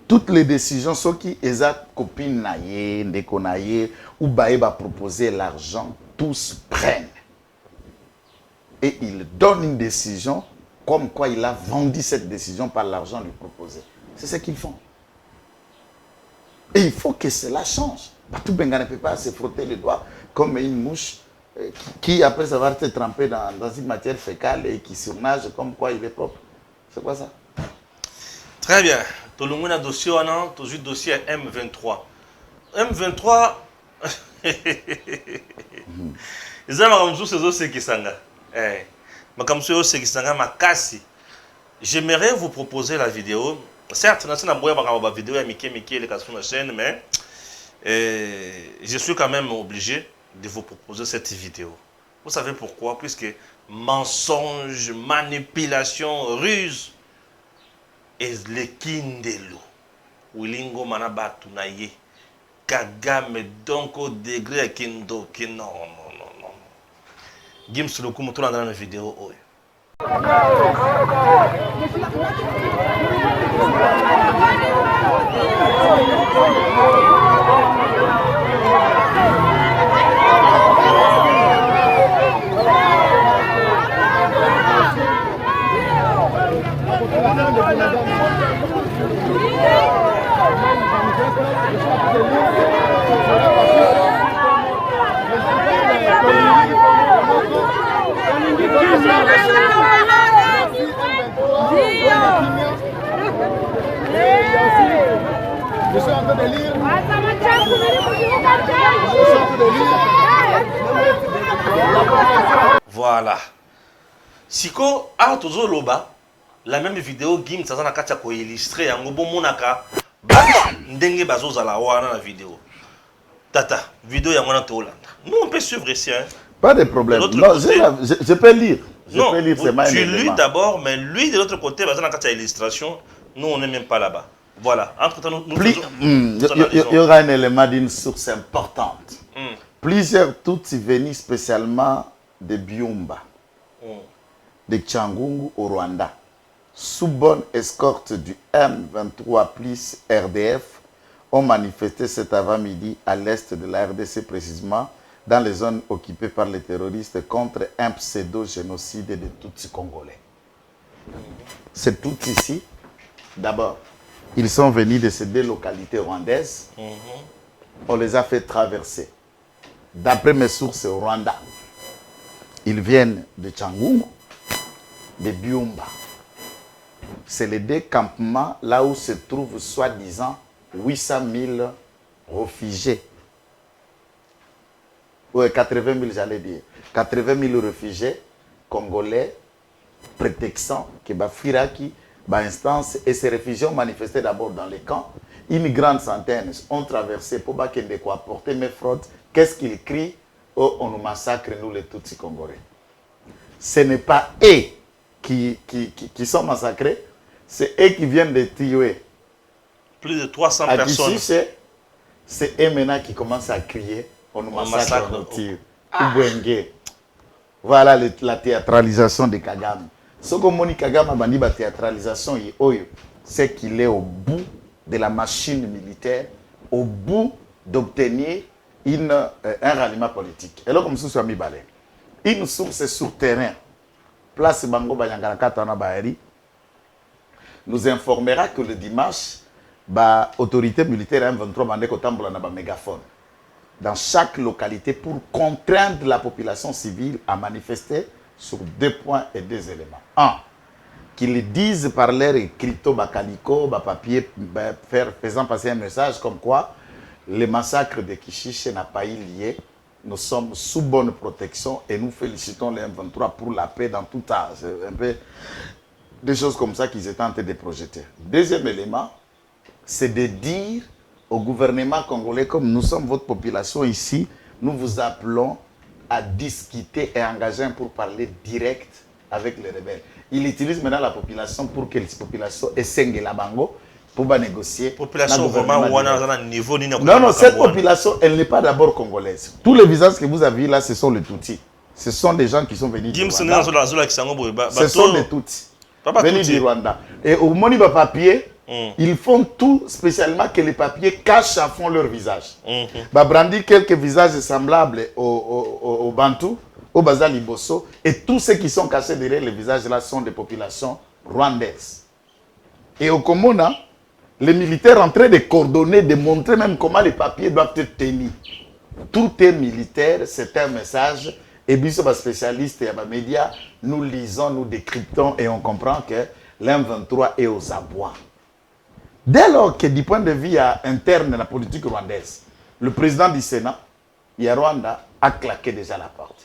Toutes les décisions, ceux qui ont copine naïe, ndékonaïe, ou baïba proposer l'argent, tous prennent. Et ils donnent une décision comme quoi il a vendu cette décision par l'argent lui proposé. C'est ce qu'ils font. Et il faut que cela change. Batou Benga ne peut pas se frotter les doigts comme une mouche qui après avoir été trempée dans une matière fécale et qui surnage comme quoi il est propre. C'est quoi ça? Très bien. Tout le monde a dossier ou non? Tout le dossier M23. M23. Ils ont un jour ces qui sont j'aimerais vous proposer la vidéo. Certes, je une vidéo sur la chaîne, mais je suis quand même obligé de vous proposer cette vidéo. Vous savez pourquoi? Puisque mensonge, manipulation, ruse et le kindelo. Wilingo manabatu naye. Kagame donc au degré kindo non. Gims le coup dans la vidéo. Je suis en train de lire. Voilà. Siko, a toujours loba, la même vidéo, Gim, ça n'a qu'à illustrer, un bon monaka, ndenge bazo la wana la vidéo. Tata, vidéo ya mwana Hollande. Nous, on peut suivre ici. Hein. Pas de problème. Non, Côté, je peux lire. Non, peux lire, tu lis d'abord, mais lui, de l'autre côté, bazo n'a qu'à illustration, nous, on n'est même pas là-bas. Voilà. Entre-temps, nous il y aura un élément d'une source importante. Plusieurs Tutsis venus spécialement de Byumba, de Tchangungu au Rwanda, sous bonne escorte du M23 plus RDF, ont manifesté cet avant-midi à l'est de la RDC, précisément dans les zones occupées par les terroristes contre un pseudo-génocide des Tutsis congolais. C'est tout ici. D'abord, ils sont venus de ces deux localités rwandaises. On les a fait traverser. D'après mes sources au Rwanda, ils viennent de Tchangungu, de Byumba. C'est les deux campements là où se trouvent soi-disant 800 000 réfugiés. Oui, 80 000, j'allais dire. 80 000 réfugiés congolais prétextant que Bafiraki, instance, et ces réfugiés ont manifesté d'abord dans les camps. Une grande centaine ont traversé pour Bakende quoi porter mes fraudes. Qu'est-ce qu'ils crient? Oh, on nous massacre, nous les Tutsis congolais. Ce n'est pas eux qui sont massacrés, c'est eux qui viennent de tuer. Plus de 300 personnes. C'est eux maintenant qui commencent à crier, on nous massacre, on nous tire. Voilà la théâtralisation de Kagame. Ce que Moni Kagame a dit, la théâtralisation, c'est qu'il est au bout de la machine militaire, au bout d'obtenir un ralliement politique. Et là, comme ça, une source sur terrain, place Bango Bayangarakatana Bahari, nous informera que le dimanche, l'autorité militaire M23 bandé kotambola na ba mégaphone dans chaque localité pour contraindre la population civile à manifester sur 2 points et 2 éléments. 1. Qu'ils disent par leur crypto bakaliko, papier, faisant passer un message comme quoi le massacre de Kishiche n'a pas eu lieu. Nous sommes sous bonne protection et nous félicitons les M23 pour la paix dans tout temps. C'est un peu des choses comme ça qu'ils étaient en train de projeter. Deuxième élément, c'est de dire au gouvernement congolais, comme nous sommes votre population ici, nous vous appelons à discuter et engager pour parler direct avec les rebelles. Il utilise maintenant la population pour que les populations essaient la bango pour négocier. Population vraiment niveau non, cette population, elle n'est pas d'abord congolaise. Tous les visages que vous avez là, ce sont les Tutsis. Ce sont des gens qui sont venus du Rwanda. Ce sont des Tutsis venus du Rwanda. Et au Moniba papier, ils font tout spécialement que les papiers cachent à fond leur visage. Brandi quelques visages semblables au Bantou, au Bazali Bosso, et tous ceux qui sont cachés derrière les visages là sont des populations rwandaises. Et au Komona, les militaires en train de coordonner, de montrer même comment les papiers doivent être tenus. Tout est militaire, c'est un message. Et puis, les spécialistes et les médias, nous lisons, nous décryptons et on comprend que l'M23 est aux abois. Dès lors que du point de vue interne de la politique rwandaise, le président du Sénat, Rwanda, a claqué déjà la porte.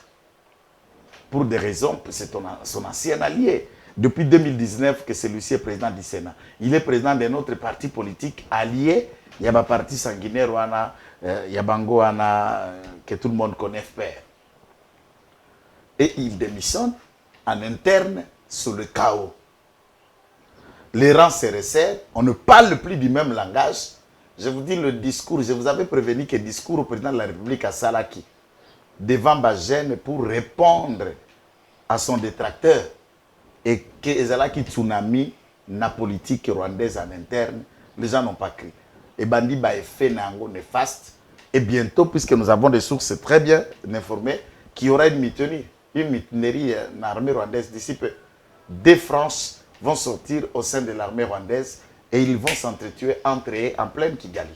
Pour des raisons, c'est son ancien allié. Depuis 2019 que celui-ci est président du Sénat. Il est président d'un autre parti politique allié. Il y a un parti sanguinaire, il y a Bango, que tout le monde connaît, FPR. Et il démissionne en interne sur le chaos. Les rangs se resserrent, on ne parle plus du même langage. Je vous dis le discours, je vous avais prévenu que le discours au président de la République à Salaki, devant Bagène pour répondre à son détracteur, et que ezalaki tsunami na politique rwandaise en interne, les gens n'ont pas cru. Et bandi ba effet nango néfaste. Et bientôt, puisque nous avons des sources très bien informées, qu'il y aura une mutinerie dans l'armée rwandaise d'ici peu. Des France vont sortir au sein de l'armée rwandaise et ils vont s'entretuer entre eux en pleine Kigali.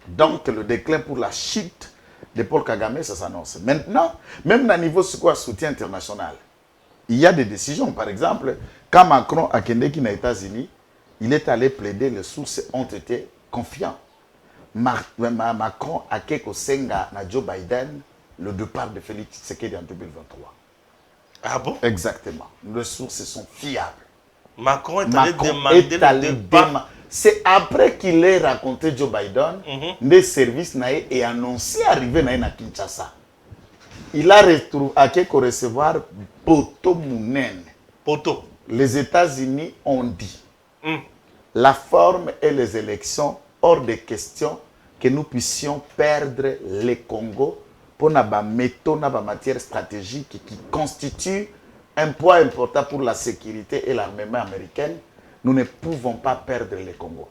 Donc le déclin pour la chute de Paul Kagame, ça s'annonce. Maintenant, même à niveau soutien international, il y a des décisions. Par exemple, quand Macron a Kendeki aux États-Unis, il est allé plaider, les sources ont été confiants. Macron a quelque senga na Joe Biden le départ de Félix Tshisekedi en 2023. Ah bon? Exactement. Les sources sont fiables. Macron est allé demander le départ. C'est après qu'il ait raconté Joe Biden, des services naïs et annoncé arriver à Kinshasa. Il a recevoir Poto Mounen. Poto. Les États-Unis ont dit la forme et les élections, hors de question que nous puissions perdre le Congo pour la méthode, la matière stratégique qui constitue un poids important pour la sécurité et l'armement américain. Nous ne pouvons pas perdre le Congo.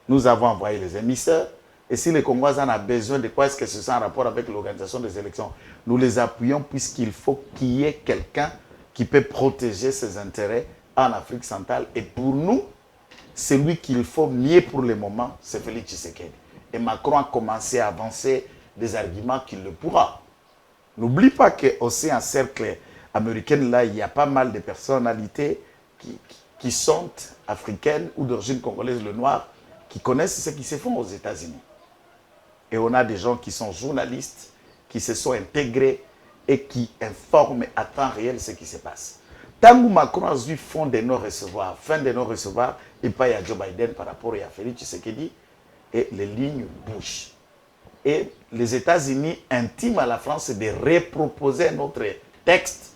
Nous avons envoyé les émissaires. Et si les Congolais en ont besoin de quoi est-ce que c'est en rapport avec l'organisation des élections, nous les appuyons puisqu'il faut qu'il y ait quelqu'un qui peut protéger ses intérêts en Afrique centrale. Et pour nous, celui qu'il faut mieux pour le moment, c'est Félix Tshisekedi. Et Macron a commencé à avancer des arguments qu'il le pourra. N'oublie pas qu'au sein d'un cercle américain, là, il y a pas mal de personnalités qui sont africaines ou d'origine congolaise, le noir, qui connaissent ce qui se fait aux États-Unis. Et on a des gens qui sont journalistes, qui se sont intégrés et qui informent à temps réel ce qui se passe. Tant que Macron a eu fin de non-recevoir, il paye à Joe Biden par rapport à Félix Tshisekedi, et les lignes bougent. Et les États-Unis intiment à la France de reproposer notre texte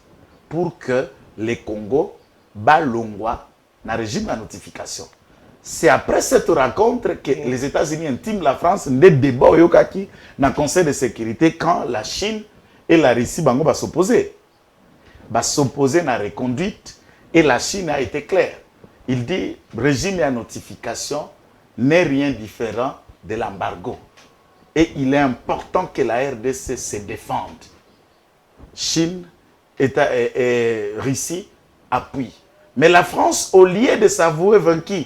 pour que les Congo balongwa dans le régime de notification. C'est après cette rencontre que les États-Unis intiment la France de débat au Yokaki dans le Conseil de sécurité quand la Chine et la Russie vont s'opposer. Vont s'opposer à la reconduite et la Chine a été claire. Il dit régime à notification n'est rien différent de l'embargo. Et il est important que la RDC se défende. Chine et Russie appuient. Mais la France, au lieu de s'avouer vaincu,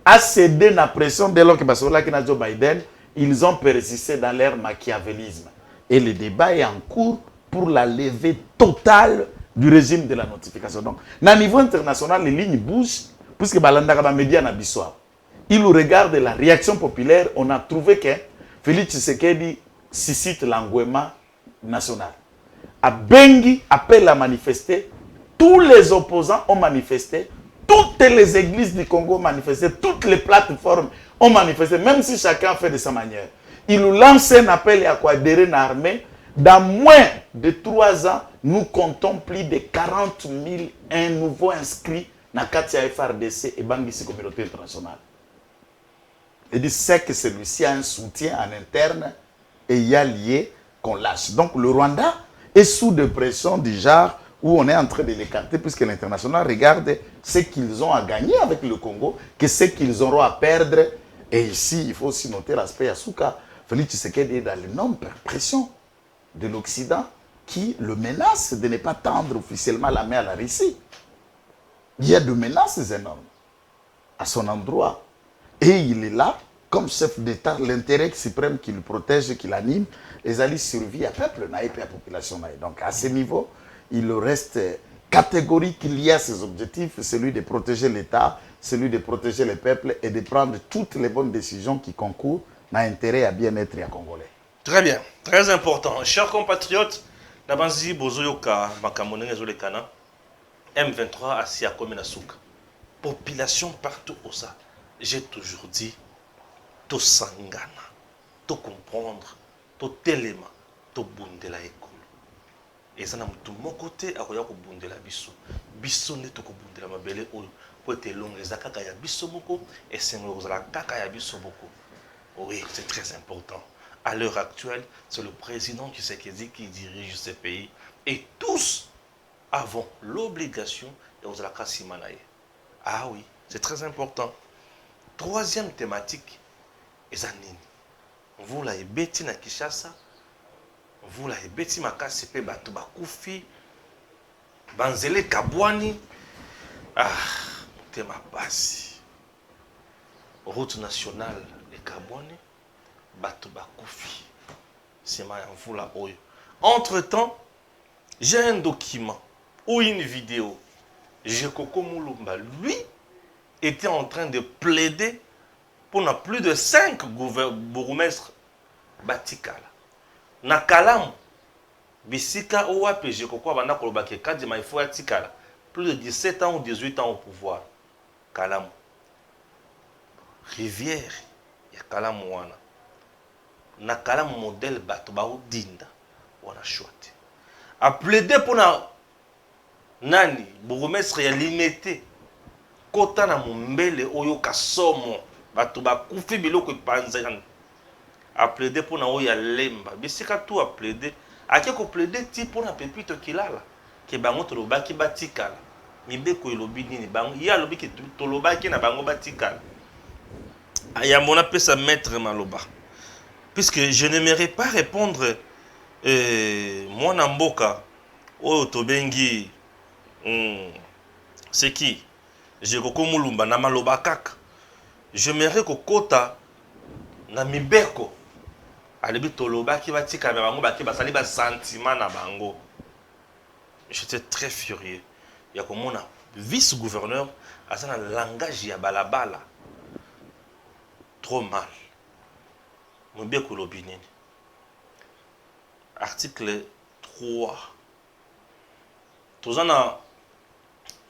a cédé la pression dès lors que Joe Biden, ils ont persisté dans leur machiavélisme. Et le débat est en cours pour la levée totale du régime de la notification. Donc, à niveau international, les lignes bougent, puisque les médias n'ont pas. Il regarde la réaction populaire, on a trouvé que Félix Tshisekedi suscite l'engouement national. À Bengi, appelle à manifester, tous les opposants ont manifesté, toutes les églises du Congo ont manifesté, toutes les plateformes ont manifesté, même si chacun fait de sa manière. Il nous lance un appel à quoi adhérer à l'armée. Dans moins de 3 ans, nous comptons plus de 40 000 nouveaux inscrits dans la FRDC et Bangui communauté internationale. Il dit que celui-ci a un soutien en interne et il y a lié qu'on lâche. Donc le Rwanda est sous de pression du genre où on est en train de l'écarter puisque l'international regarde ce qu'ils ont à gagner avec le Congo que ce qu'ils auront à perdre. Et ici, il faut aussi noter l'aspect Yasuka. Félix Tshisekedi est dans l'énorme pression de l'Occident qui le menace de ne pas tendre officiellement la main à la Russie. Il y a des menaces énormes à son endroit. Et il est là, comme chef d'État, l'intérêt suprême qui le protège, qui l'anime, les alliés survivent à peuple, à la population. Donc à ce niveau, il reste catégorique qu'il y a ses objectifs, celui de protéger l'État, celui de protéger le peuple et de prendre toutes les bonnes décisions qui concourent à l'intérêt à bien-être des Congolais. Très bien, très important. Chers compatriotes, Nabanzi Bozoyoka, Makamone Zolekana, M23 à Siakomenasuka. Population partout au ça. J'ai toujours dit, tout sangana, tout comprendre, tout élément, tout bundela école. Et ça n'a tout mon côté, à quoi bundela biso. Biso ne tout bundela mabele ou pour être long, les akaka ya biso beaucoup et c'est la kaka ya biso beaucoup. Oui, c'est très important. À l'heure actuelle, c'est le président qui dirige ce pays. Et tous avons l'obligation de vous la simanaye. Ah oui, c'est très important. Troisième thématique, ezanini. Vous la ebeti na Kinshasa, vous la ebeti makasi pe batu bakufi, banzele kabwani. Ah, tema basi. Route nationale de Kabwani, batu bakufi. C'est ma vous la oyo. Entre-temps, j'ai un document ou une vidéo. Jekoko Mulumba, lui, était en train de plaider pour plus de 5 bourgmestres Batikala. Nakalam, Bisika Owape, Jekoko Abana Kolobake, Kadima Ifo Atikala, plus de 17 ans ou 18 ans au pouvoir. Kalam. Rivière, ya Kalam Wana. Nakalam modèle Batoba ou Dinda. Wana chouette. A plaidé pour nani, bourgmestre ya limité. Kota na mumbele oyo kasomo. Batoba koufi biloko panzan. A plaidé pour na oya lemba. Bisika tout a plaidé. A ko plaidé ti pour na pepito kilala. Ke bango tolobaki batikala. Mibeko elobi nini bango. Ya lobi ke tolobaki na bango batikala. Aya mona pesa maître maloba. Puisque je n'aimerais pas répondre moi Namboka oyo tobengi c'est qui Jekoko Mulumba na maloba kaka. J'aimerais kokota na mibeko alebi tolobaki batika na bango baki basali ba sentiment na bango. J'étais très furieux. Il y a comme on a vice-gouverneur à un langage ya balabala. Trop mal. Mibeko lobinini. Article 3. Tout en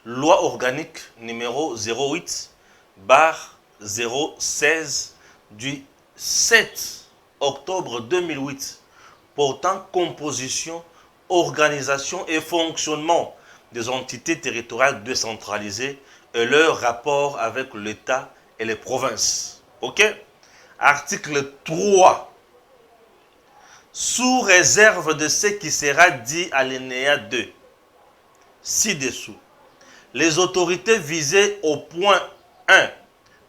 loi organique numéro 08/016 du 7 octobre 2008 portant composition, organisation et fonctionnement des entités territoriales décentralisées et leur rapport avec l'État et les provinces. Ok? Article 3. Sous réserve de ce qui sera dit à l'alinéa 2, ci-dessous, les autorités visées au point 1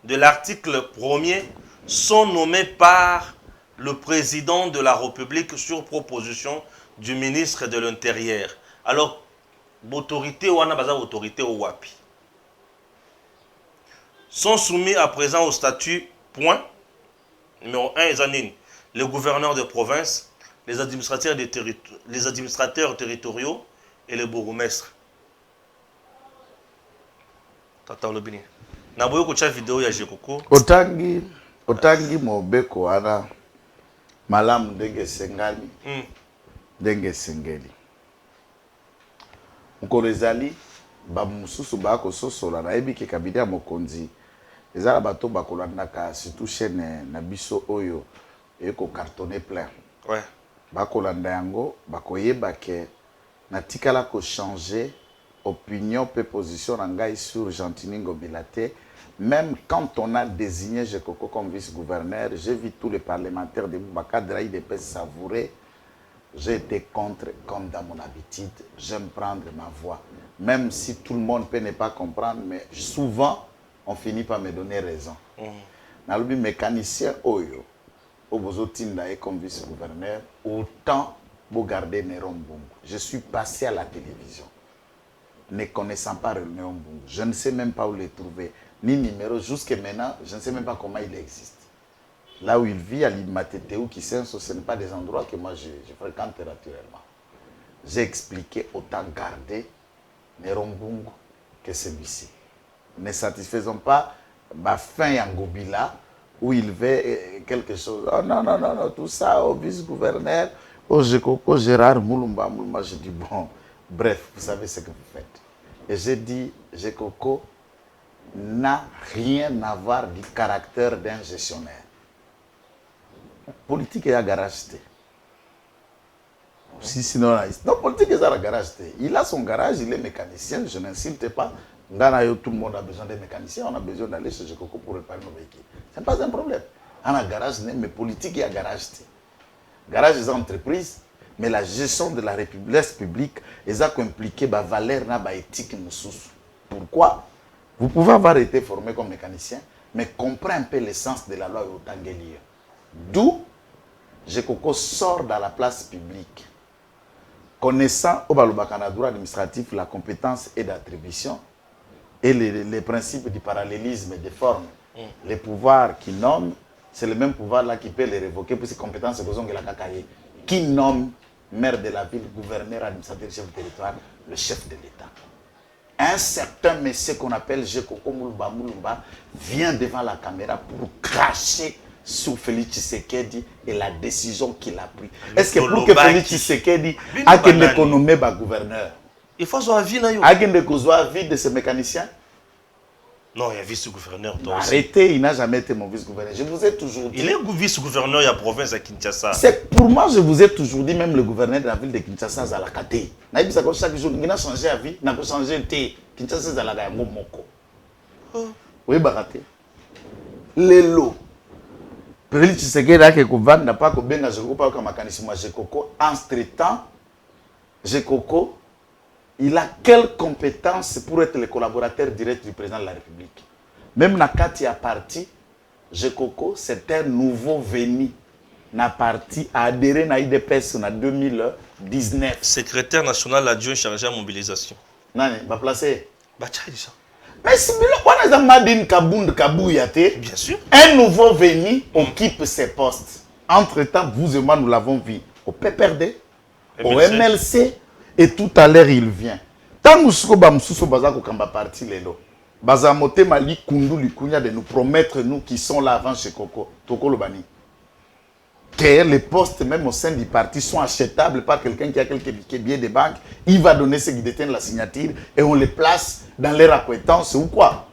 de l'article 1er sont nommées par le président de la République sur proposition du ministre de l'Intérieur. Alors, l'autorité ou autorité ou wapi sont soumis à présent au statut point numéro 1 examine les gouverneurs de province, les administrateurs territoriaux et les bourgmestres. Tata Olobini. Na boyo ko cha vidéo ya Jekoko. Otangi mobeko wana malamu ndenge sengani. Ndenge sengeli. Mkolezali ba mususu ba ko sosola na ebi ke kabidi ya mokonzi. Ezala bato bakolandaka surtout chaîne na biso oyo eko cartonné plein. Ouais. Bakolanda yango bakoyeba ke na tikala ko changer opinion pe position na ngai sur Gentini Ngobila te. Même quand on a désigné Jekoko comme vice-gouverneur, j'ai vu tous les parlementaires de Boubacar Drahi de Pes savourer. J'ai été contre, comme dans mon habitude, j'aime prendre ma voix. Même si tout le monde peut ne pas comprendre, mais souvent, on finit par me donner raison. Dans le mécanicien Oyo, au Bozotindae comme vice-gouverneur, autant vous garder Néron Bungu. Je suis passé à la télévision, ne connaissant pas Néron Bungu. Je ne sais même pas où le trouver, ni numéro. Jusqu'à maintenant, je ne sais même pas comment il existe. Là où il vit, à l'Imateteou, qui ce n'est pas des endroits que moi je fréquente naturellement. J'ai expliqué autant garder Néron Bungu que celui-ci. Ne satisfaisons pas ma fin Yangobila où il veut quelque chose. Oh non, non, non, non, tout ça au vice-gouverneur, au Jekoko, Gérard Moulumba. Je dis bon, bref, vous savez ce que vous faites. Et j'ai dit, Jekoko n'a rien à voir du caractère d'un gestionnaire. Politique est à garage. Si sinon, non, politique est à la garage. Il a son garage, il est mécanicien, je n'insulte pas. Tout le monde a besoin d'un mécanicien, on a besoin d'aller chez Jekoko pour réparer nos véhicules. Ce n'est pas un problème. On a garage, mais politique est à garage. Garage des entreprises, Mais la gestion de la République publique, ils ont impliqué la valeur et l'éthique. Pourquoi? Vous pouvez avoir été formé comme mécanicien, mais comprendre un peu l'essence de la loi au Tanguelier. D'où Jekoko sort dans la place publique. Connaissant au droit administratif la compétence et l'attribution et les principes du parallélisme des formes, les pouvoirs qui nomment, c'est le même pouvoir là qui peut les révoquer pour ces compétences qui nomme maire de la ville, gouverneur, administrateur, chef de territoire, le chef de l'État. Un certain monsieur qu'on appelle Jekoko Moulumba vient devant la caméra pour cracher sur Félix Tshisekedi et la décision qu'il a prise. Est-ce que pour que Félix Tshisekedi a une économie gouverneur, il faut avoir vie na yo. a une vie de ce mécanicien? Non, il y a vice-gouverneur. Arrêtez, il n'a jamais été mon vice-gouverneur. Je vous ai toujours dit. Il est vice-gouverneur de la province de Kinshasa. C'est pour moi, je vous ai toujours dit, même le gouverneur de la ville de Kinshasa, Zalakate. Chaque jour, il a changé la vie, il a changé de Kinshasa, Zalakate, Momoko. Oui, Baraté. Les lots. Félix Tshisekedi n'a pas que Benga Jekoko, pas comme mécanisme Jekoko. Entre-temps, Jekoko, il a quelles compétences pour être le collaborateur direct du président de la République? Même quand il a parti, Jekoko, c'est un nouveau venu. Na parti a adhéré à l'IDPS en 2019. Secrétaire national adjoint chargé à mobilisation. Non, va placer. Mais si on a Madine Kabound Kabouyate, bien sûr. Un nouveau venu occupe ses postes. Entre-temps, vous et moi, nous l'avons vu au PPRD, au MLC, et tout à l'heure, il vient. Tant que nous parti lelo, Bazamote Mali Kundu Likunya de nous promettre, nous qui sont là avant chez Coco, Toko Lobani, que les postes, même au sein du parti, sont achetables par quelqu'un qui a quelques billets de banque. Il va donner ceux qui détiennent la signature et on les place dans leur acquaintance ou quoi?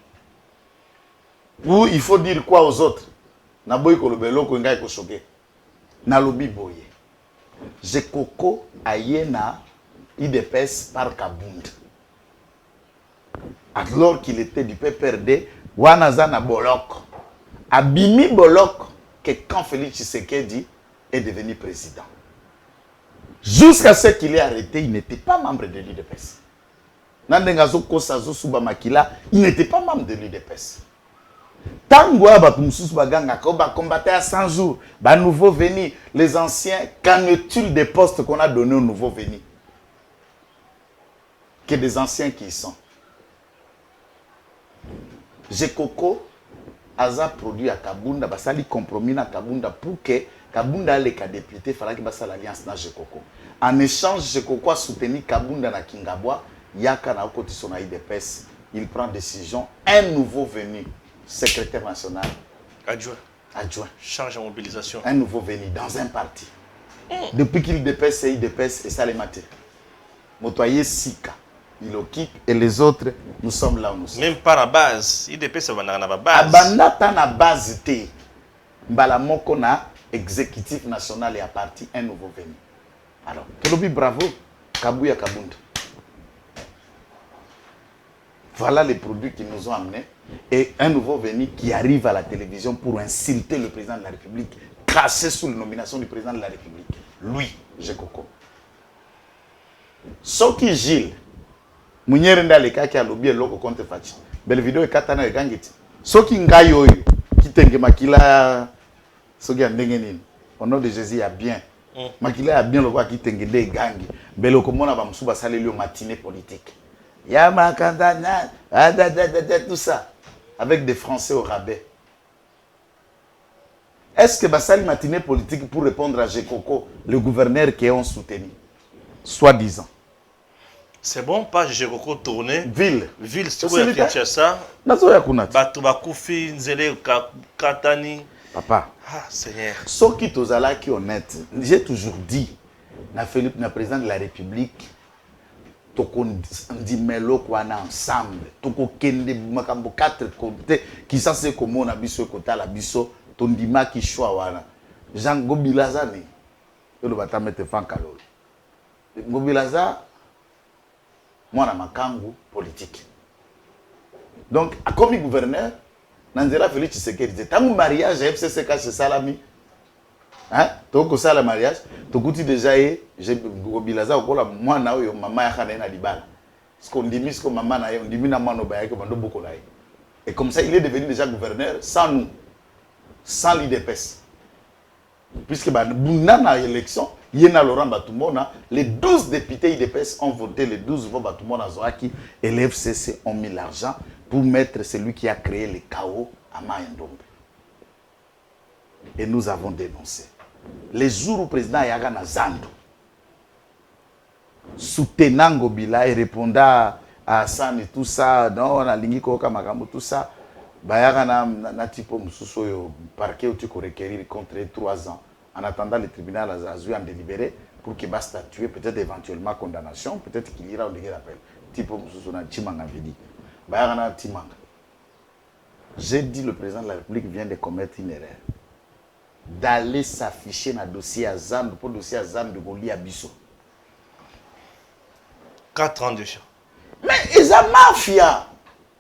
Ou il faut dire quoi aux autres? Naboy Kolobelo Konga ko choqué. Nalobi boye. Jekoko ayena IDPS par Kabound. Alors qu'il était du PPRD, Wanazana Bolok. Abimi Bolok, que quand Félix Tshisekedi est devenu président. Jusqu'à ce qu'il ait arrêté, il n'était pas membre de l'IDPS. Nandengazo Kosazo Subamakila, il n'était pas membre de l'IDPS. Tango Abakumsus Baganga, Koba combattait à 100 jours, nouveau venu, les anciens, qu'en est-il des postes qu'on a donnés aux nouveaux venus? Que des anciens qui y sont. Jekoko Aza produit à Kabunda, Basali compromis à Kabunda pour que Kabunda les cas députés, il fallait que ça l'alliance na Jekoko. En échange, Jekoko a soutenu Kabunda na Kingabwa, Yaka na côté son IDPS, il prend décision, un nouveau venu, secrétaire national, adjoint, charge à mobilisation, un nouveau venu dans un parti. Depuis qu'il dépasse, c'est IDPS et ça les maté. Motoyer Sika. Il occupe et les autres, nous sommes là où nous sommes. Même pas la base. IDP, ça va dans la base. Abandata na base T. Mbalamoko na exécutif national et à parti un nouveau venu. Alors, Kelobi bravo, Kabouya Kabound. Voilà les produits qui nous ont amenés. Et un nouveau venu qui arrive à la télévision pour insulter le président de la République, cracher sous la nomination du président de la République. Lui, Jekoko. Soki Gilles. Munyere ndale kaki alobi eloko contre Fachi. Belle vidéo ekatana egangiti. Soki ngai oyo kitenge makila soki andenge nini. Au nom de Jésus ya bien. Makila ya bien lokwa kitenge de egangi. Belle okomona ba musuba saleli au matinée politique. Ya makandana tout ça avec des Français au rabais. Est-ce que basali matinée politique pour répondre à Jekoko, le gouverneur qui ont soutenu soi-disant? C'est bon, pas Jekoko tourner. Ville, c'est quoi Kinshasa? Nazoya kunati. Batu bakufi nzele katani. Papa. Ah, Seigneur. Ce qui tozala qui honnête, j'ai toujours dit, na Philippe, na président de la République, toko ndimelo kwana ensemble, toko kende makambo 4 côtés, qui ça c'est comme on a biso kota la biso, tondima ki choix wana. Jean Gobilazani, yo le batamete fankalo. Gobilaza moi, je suis politique. Donc, comme gouverneur, Nanzera Félix Tshisekedi disait, tant que mariage FCCK chez Salami, Hein? Donc ça le mariage, tu goûtes déjà et j'ai gobilaza ou moi na yo maman ya kana na dibala. Parce qu'on dit que maman na yo, on dit na mano ba que bando beaucoup là. Et comme ça il est devenu déjà gouverneur sans nous, sans l'IDPS. Puisque bah na élection, yena Laurent Batumona, les 12 députés IDPS ont voté, les 12 voix Batumona Zoaki et l'FCC ont mis l'argent pour mettre celui qui a créé le chaos à Mayendombe. Et nous avons dénoncé. Les jours où le président Yaga Nazando, soutenant Ngobila et répondant à Hassan et tout ça, non, on a lingi koka makambo tout ça, Yaga na tipo mususo yo parquet où tu peux requérir contre 3 ans. En attendant le tribunal a en délibéré pour qu'il va statuer peut-être éventuellement condamnation, peut-être qu'il ira au dégué d'appel. Tipo mususo na Timanga vidi. Yaga na Timanga. J'ai dit le président de la République vient de commettre une erreur. D'aller s'afficher dans le dossier à Zand, pour le dossier à Zand de Goli à Bissot. 4 ans déjà. Mais ils ont mafia.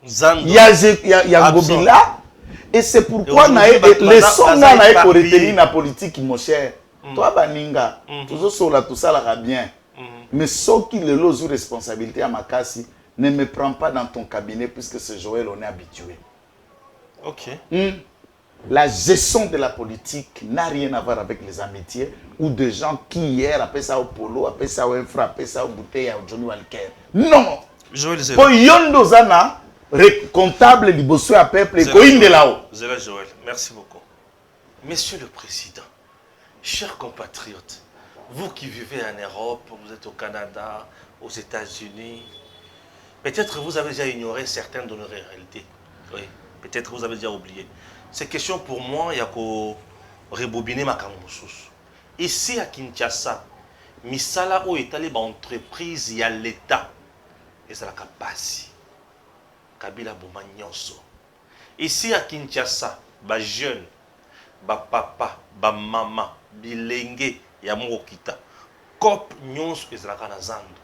Zando. Il y a Gobila. Et c'est pourquoi les sons n'a pour retenir la politique, mon cher. Toi, Baninga, tout ça là bien. Mais ceux qui le lot sous responsabilité à Makassi, ne me prends pas dans ton cabinet puisque ce Joël, on est habitué. Ok. La gestion de la politique n'a rien à voir avec les amitiés ou des gens qui hier appellent ça au polo, appellent ça au infra, appellent ça au bouteille à Johnny Walker. Non! Joël Zéla. Pour Yondo Zana, comptable liboso à peuple et coïn de là-haut. Zéla Joël, merci beaucoup. Monsieur le Président, chers compatriotes, vous qui vivez en Europe, vous êtes au Canada, aux États-Unis, peut-être vous avez déjà ignoré certaines de nos réalités. Oui, peut-être vous avez déjà oublié. Ces questions pour moi, il y a qu'au rebobiner ma camoussous. Ici à Kinshasa, misala o étalé ba entreprise, il y a l'État. Et c'est la capacité. Kabila Boumanyonso. Ici à Kinshasa, ba jeune, ba papa, ba maman, bilenge, ya mokita. Kop nyonso ezalaka na zando.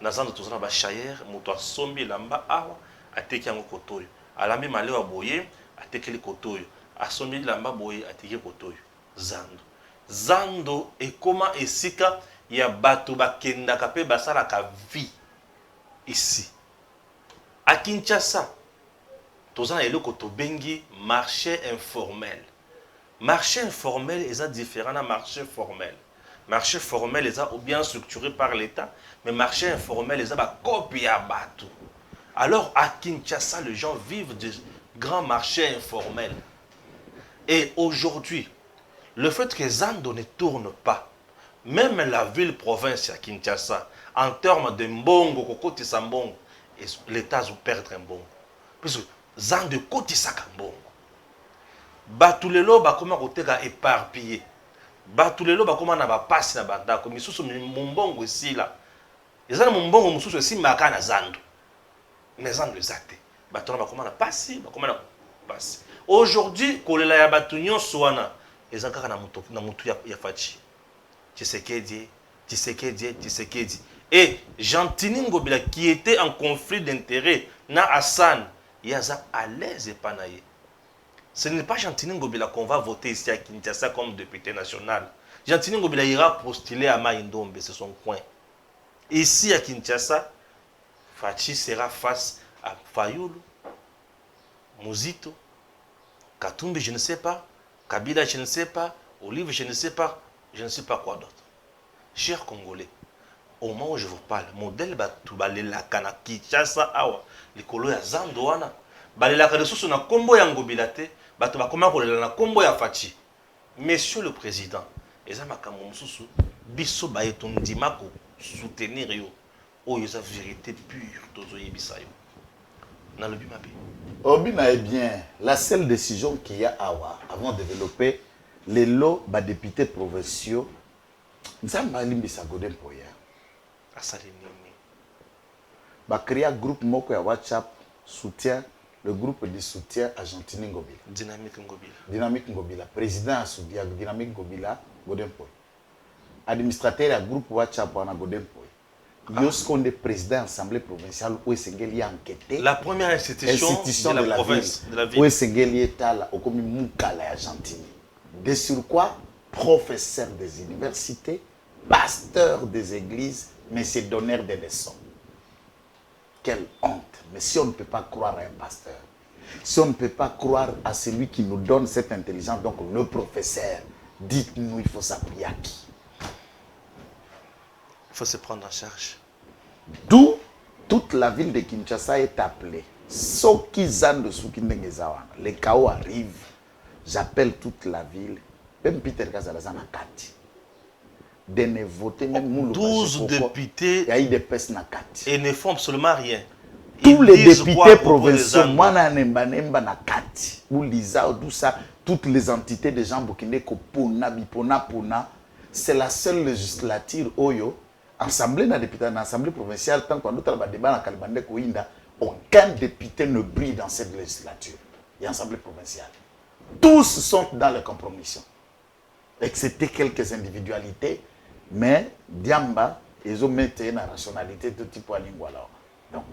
Na zando tozana ba chayer, moto asombi lamba awa, ateki yango kotoyo. Alambi malewa boye, atekeli kotoyo. Asombi lamba boye, ateki kotoyo. Zando. Zando ekoma esika ya bato bakendaka pe basalaka vie ici. À Kinshasa, tozana eloko tobengi marché informel. Marché informel est différent d'un marché formel. Marché formel est bien structuré par l'État, mais marché informel est copie à bateau. Alors à Kinshasa, les gens vivent de grands marchés informels. Et aujourd'hui, le fait que Zando ne tourne pas, même la ville-province à Kinshasa, en termes de mbongo, kokoti sambongo, l'État va perdre un bongo. Parce que Zando koti sakambongo. Batulelo ba koma koteka éparpillé. Batulelo ba koma na ba passe na banda ko misusu mbongo ici là. Ezana mbongo mususu ici maka na Zando. Mais Zando exacté. Batona ba koma na passe, ba koma na passe. Aujourd'hui, kolela ya batunyo soana, ezaka na mutu ya fachi. Tshisekedi. Et Jean-Tini Ngobila qui était en conflit d'intérêt na Hassan, yaza à l'aise et panaye. Ce n'est pas Jean-Tini Ngobila qu'on va voter ici à Kinshasa comme député national. Jean-Tini Ngobila ira postuler à Maïndombe, c'est son coin. Ici à Kinshasa, Fachi sera face à Fayoulou, Mouzito, Katumbi, je ne sais pas, Kabila, je ne sais pas, Olive, je ne sais pas quoi d'autre. Chers Congolais, au moment où je vous parle, modèle Batubalela Kana Kinshasa Awa, les colo ya Zandoana, Balela Kadesusu na Kombo ya Ngobilate, Batubakoma Kolela na Kombo ya Fachi. Monsieur le Président, Ezamaka Momsusu, Bisso Bayeton Dimako, soutenir yo, oh y'a vérité pure, Tozo Yebisayo. Dans le Bimabe. Obina est bien. La seule décision qu'il y a Awa, avant de développer les lots des députés provinciaux, Nzamba Limbisa Godem Poya. Ba créer un groupe moko ya WhatsApp soutien le groupe de soutien à Jean-Tini Ngobila. Dynamique Ngobila. Président à Dynamique Ngobila Godem Poya. Administrateur à groupe WhatsApp wana Godem Poya. Yosko est président de l'Assemblée provinciale où Sengeli a enquêté. La première institution de la province, de la ville. Où Sengeli est là au commun Moukala à Jean-Tini. De sur quoi professeurs des universités, pasteurs des églises, mais c'est donneurs des leçons. Quelle honte. Mais si on ne peut pas croire à un pasteur, si on ne peut pas croire à celui qui nous donne cette intelligence, donc le professeur, dites-nous, il faut s'appuyer à qui? Il faut se prendre en charge. D'où toute la ville de Kinshasa est appelée. Les chaos arrivent, j'appelle toute la ville, même Peter Kazalazana Kati. De ne voter même 12 députés il y a eu des pestes na Kati. et ne font absolument rien. Tous les députés provinciaux, moi moi, na Kati, ou Lisa, ou tout ça, toutes les entités de gens Burkina Pona, Bipona, Pona, c'est la seule législature Oyo, assemblée na député, na assemblée provinciale, tant qu'on a un débat dans Kalibande Kouinda, aucun député ne brille dans cette législature. Il y a assemblée provinciale. Tous sont dans les compromissions. Excepté quelques individualités, mais Diamba, ils ont mis une rationalité de type Lingwala. Donc,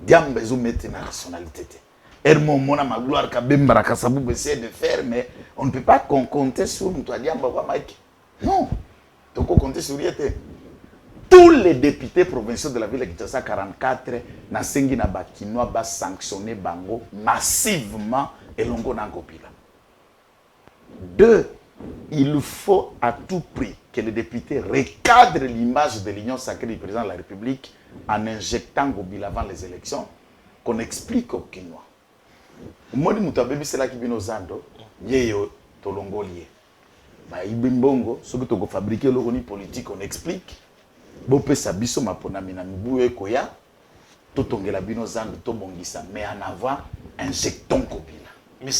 Diamba, ils ont mis une rationalité. Hermon, ma gloire, Kabemba, Kassabou, essayer de faire, mais on ne peut pas compter sur toi, Diamba, Mike. Non, donc on compter sur rien. Tous les députés provinciaux de la ville de Kinshasa 44, na sengi na bakinois ba sanctionner bango massivement et longo na Ngobila. 2. Il faut à tout prix que les députés recadrent l'image de l'union sacrée du président de la République en injectant Ngobila avant les élections, qu'on explique aux Kinois. Moni mutabebi c'est là qui vient aux Zando, yeyo tolongolie. Ba ibimbongo, ce que tu as fabriqué le politique, on explique. Bopé sabiso mapona mina mibuye koya totongela bino zando to bongisa mais en avant injectons Ngobila. Mais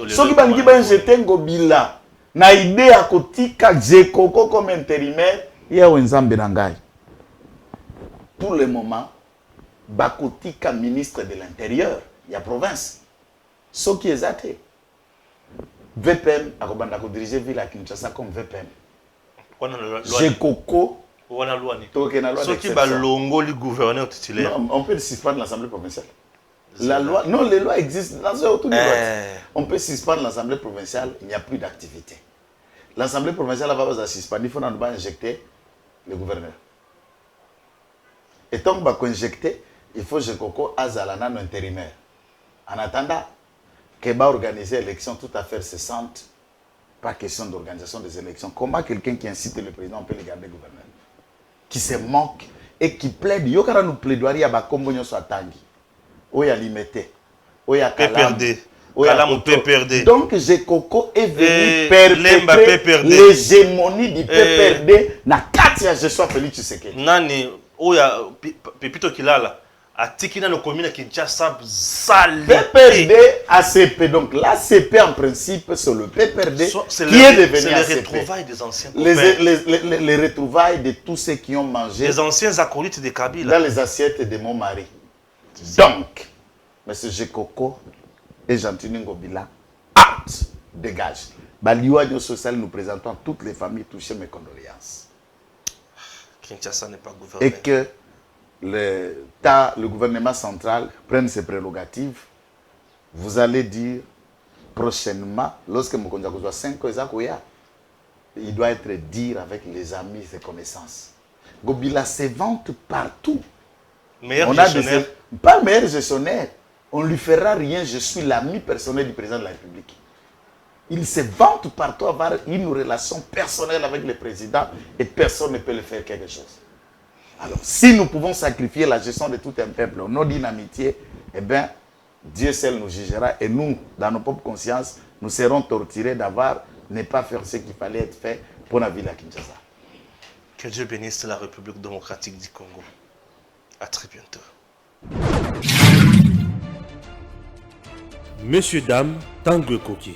soki bangi ba injecter Ngobila na idée à kotika Jekoko comme intérimaire ya wenzambe na ngai. Pour le moment bakotika ministre de l'intérieur ya province soki ezate VPM akobanda ko diriger ville à Kinshasa comme VPM. Jekoko ceux qui balongo le gouverneur titulaire. Non, on peut suspendre l'Assemblée provinciale. La loi, non, les lois existent. On peut suspendre l'Assemblée provinciale, il n'y a plus d'activité. L'Assemblée provinciale va suspendre, il faut injecter le gouverneur. Et tant qu'on va injecter, il faut que Jekoko Azalana intérimaire. En attendant, qu'il va organiser l'élection tout à fait cessante, pas question d'organisation des élections. Comment quelqu'un qui incite le président peut le garder gouverneur? Qui se moque et qui plaide. Il y a nous plaidoirie à Bakombo soit tangi. Oya limité. Oya PPRD. Donc Jekoko est venu perpétrer l'hégémonie du PPRD na Katia Jesua Félix Tshisekedi. Nani oya Pepito Kilala a tikina no commune Kinshasa sale. PPRD ACP, donc l'ACP en principe c'est le PPRD qui est devenu ACP. Les retrouvailles des anciens les retrouvailles de tous ceux qui ont mangé les anciens acolytes de Kabila dans les assiettes de mon mari. Donc M. Jekoko et Jean-Tini Ngobila dégage. Baliouagno social, nous présentons toutes les familles touchées mes condoléances. Kinshasa n'est pas gouverné. Et que le gouvernement central prenne ses prérogatives, vous allez dire prochainement, lorsque Mokonja Kozwa 5 ans, il doit être dire avec les amis et connaissances. Ngobila se vante partout. Meilleur gestionnaire. Pas meilleur gestionnaire. On ne lui fera rien, je suis l'ami personnel du président de la République. Il se vante partout avoir une relation personnelle avec le président et personne ne peut le faire quelque chose. Alors, si nous pouvons sacrifier la gestion de tout un peuple au nom d'une amitié, eh bien, Dieu seul nous jugera et nous, dans nos propres consciences, nous serons torturés d'avoir ne pas faire ce qu'il fallait être fait pour la ville à Kinshasa. Que Dieu bénisse la République démocratique du Congo. À très bientôt. Messieurs, dames, Tanguy Koki.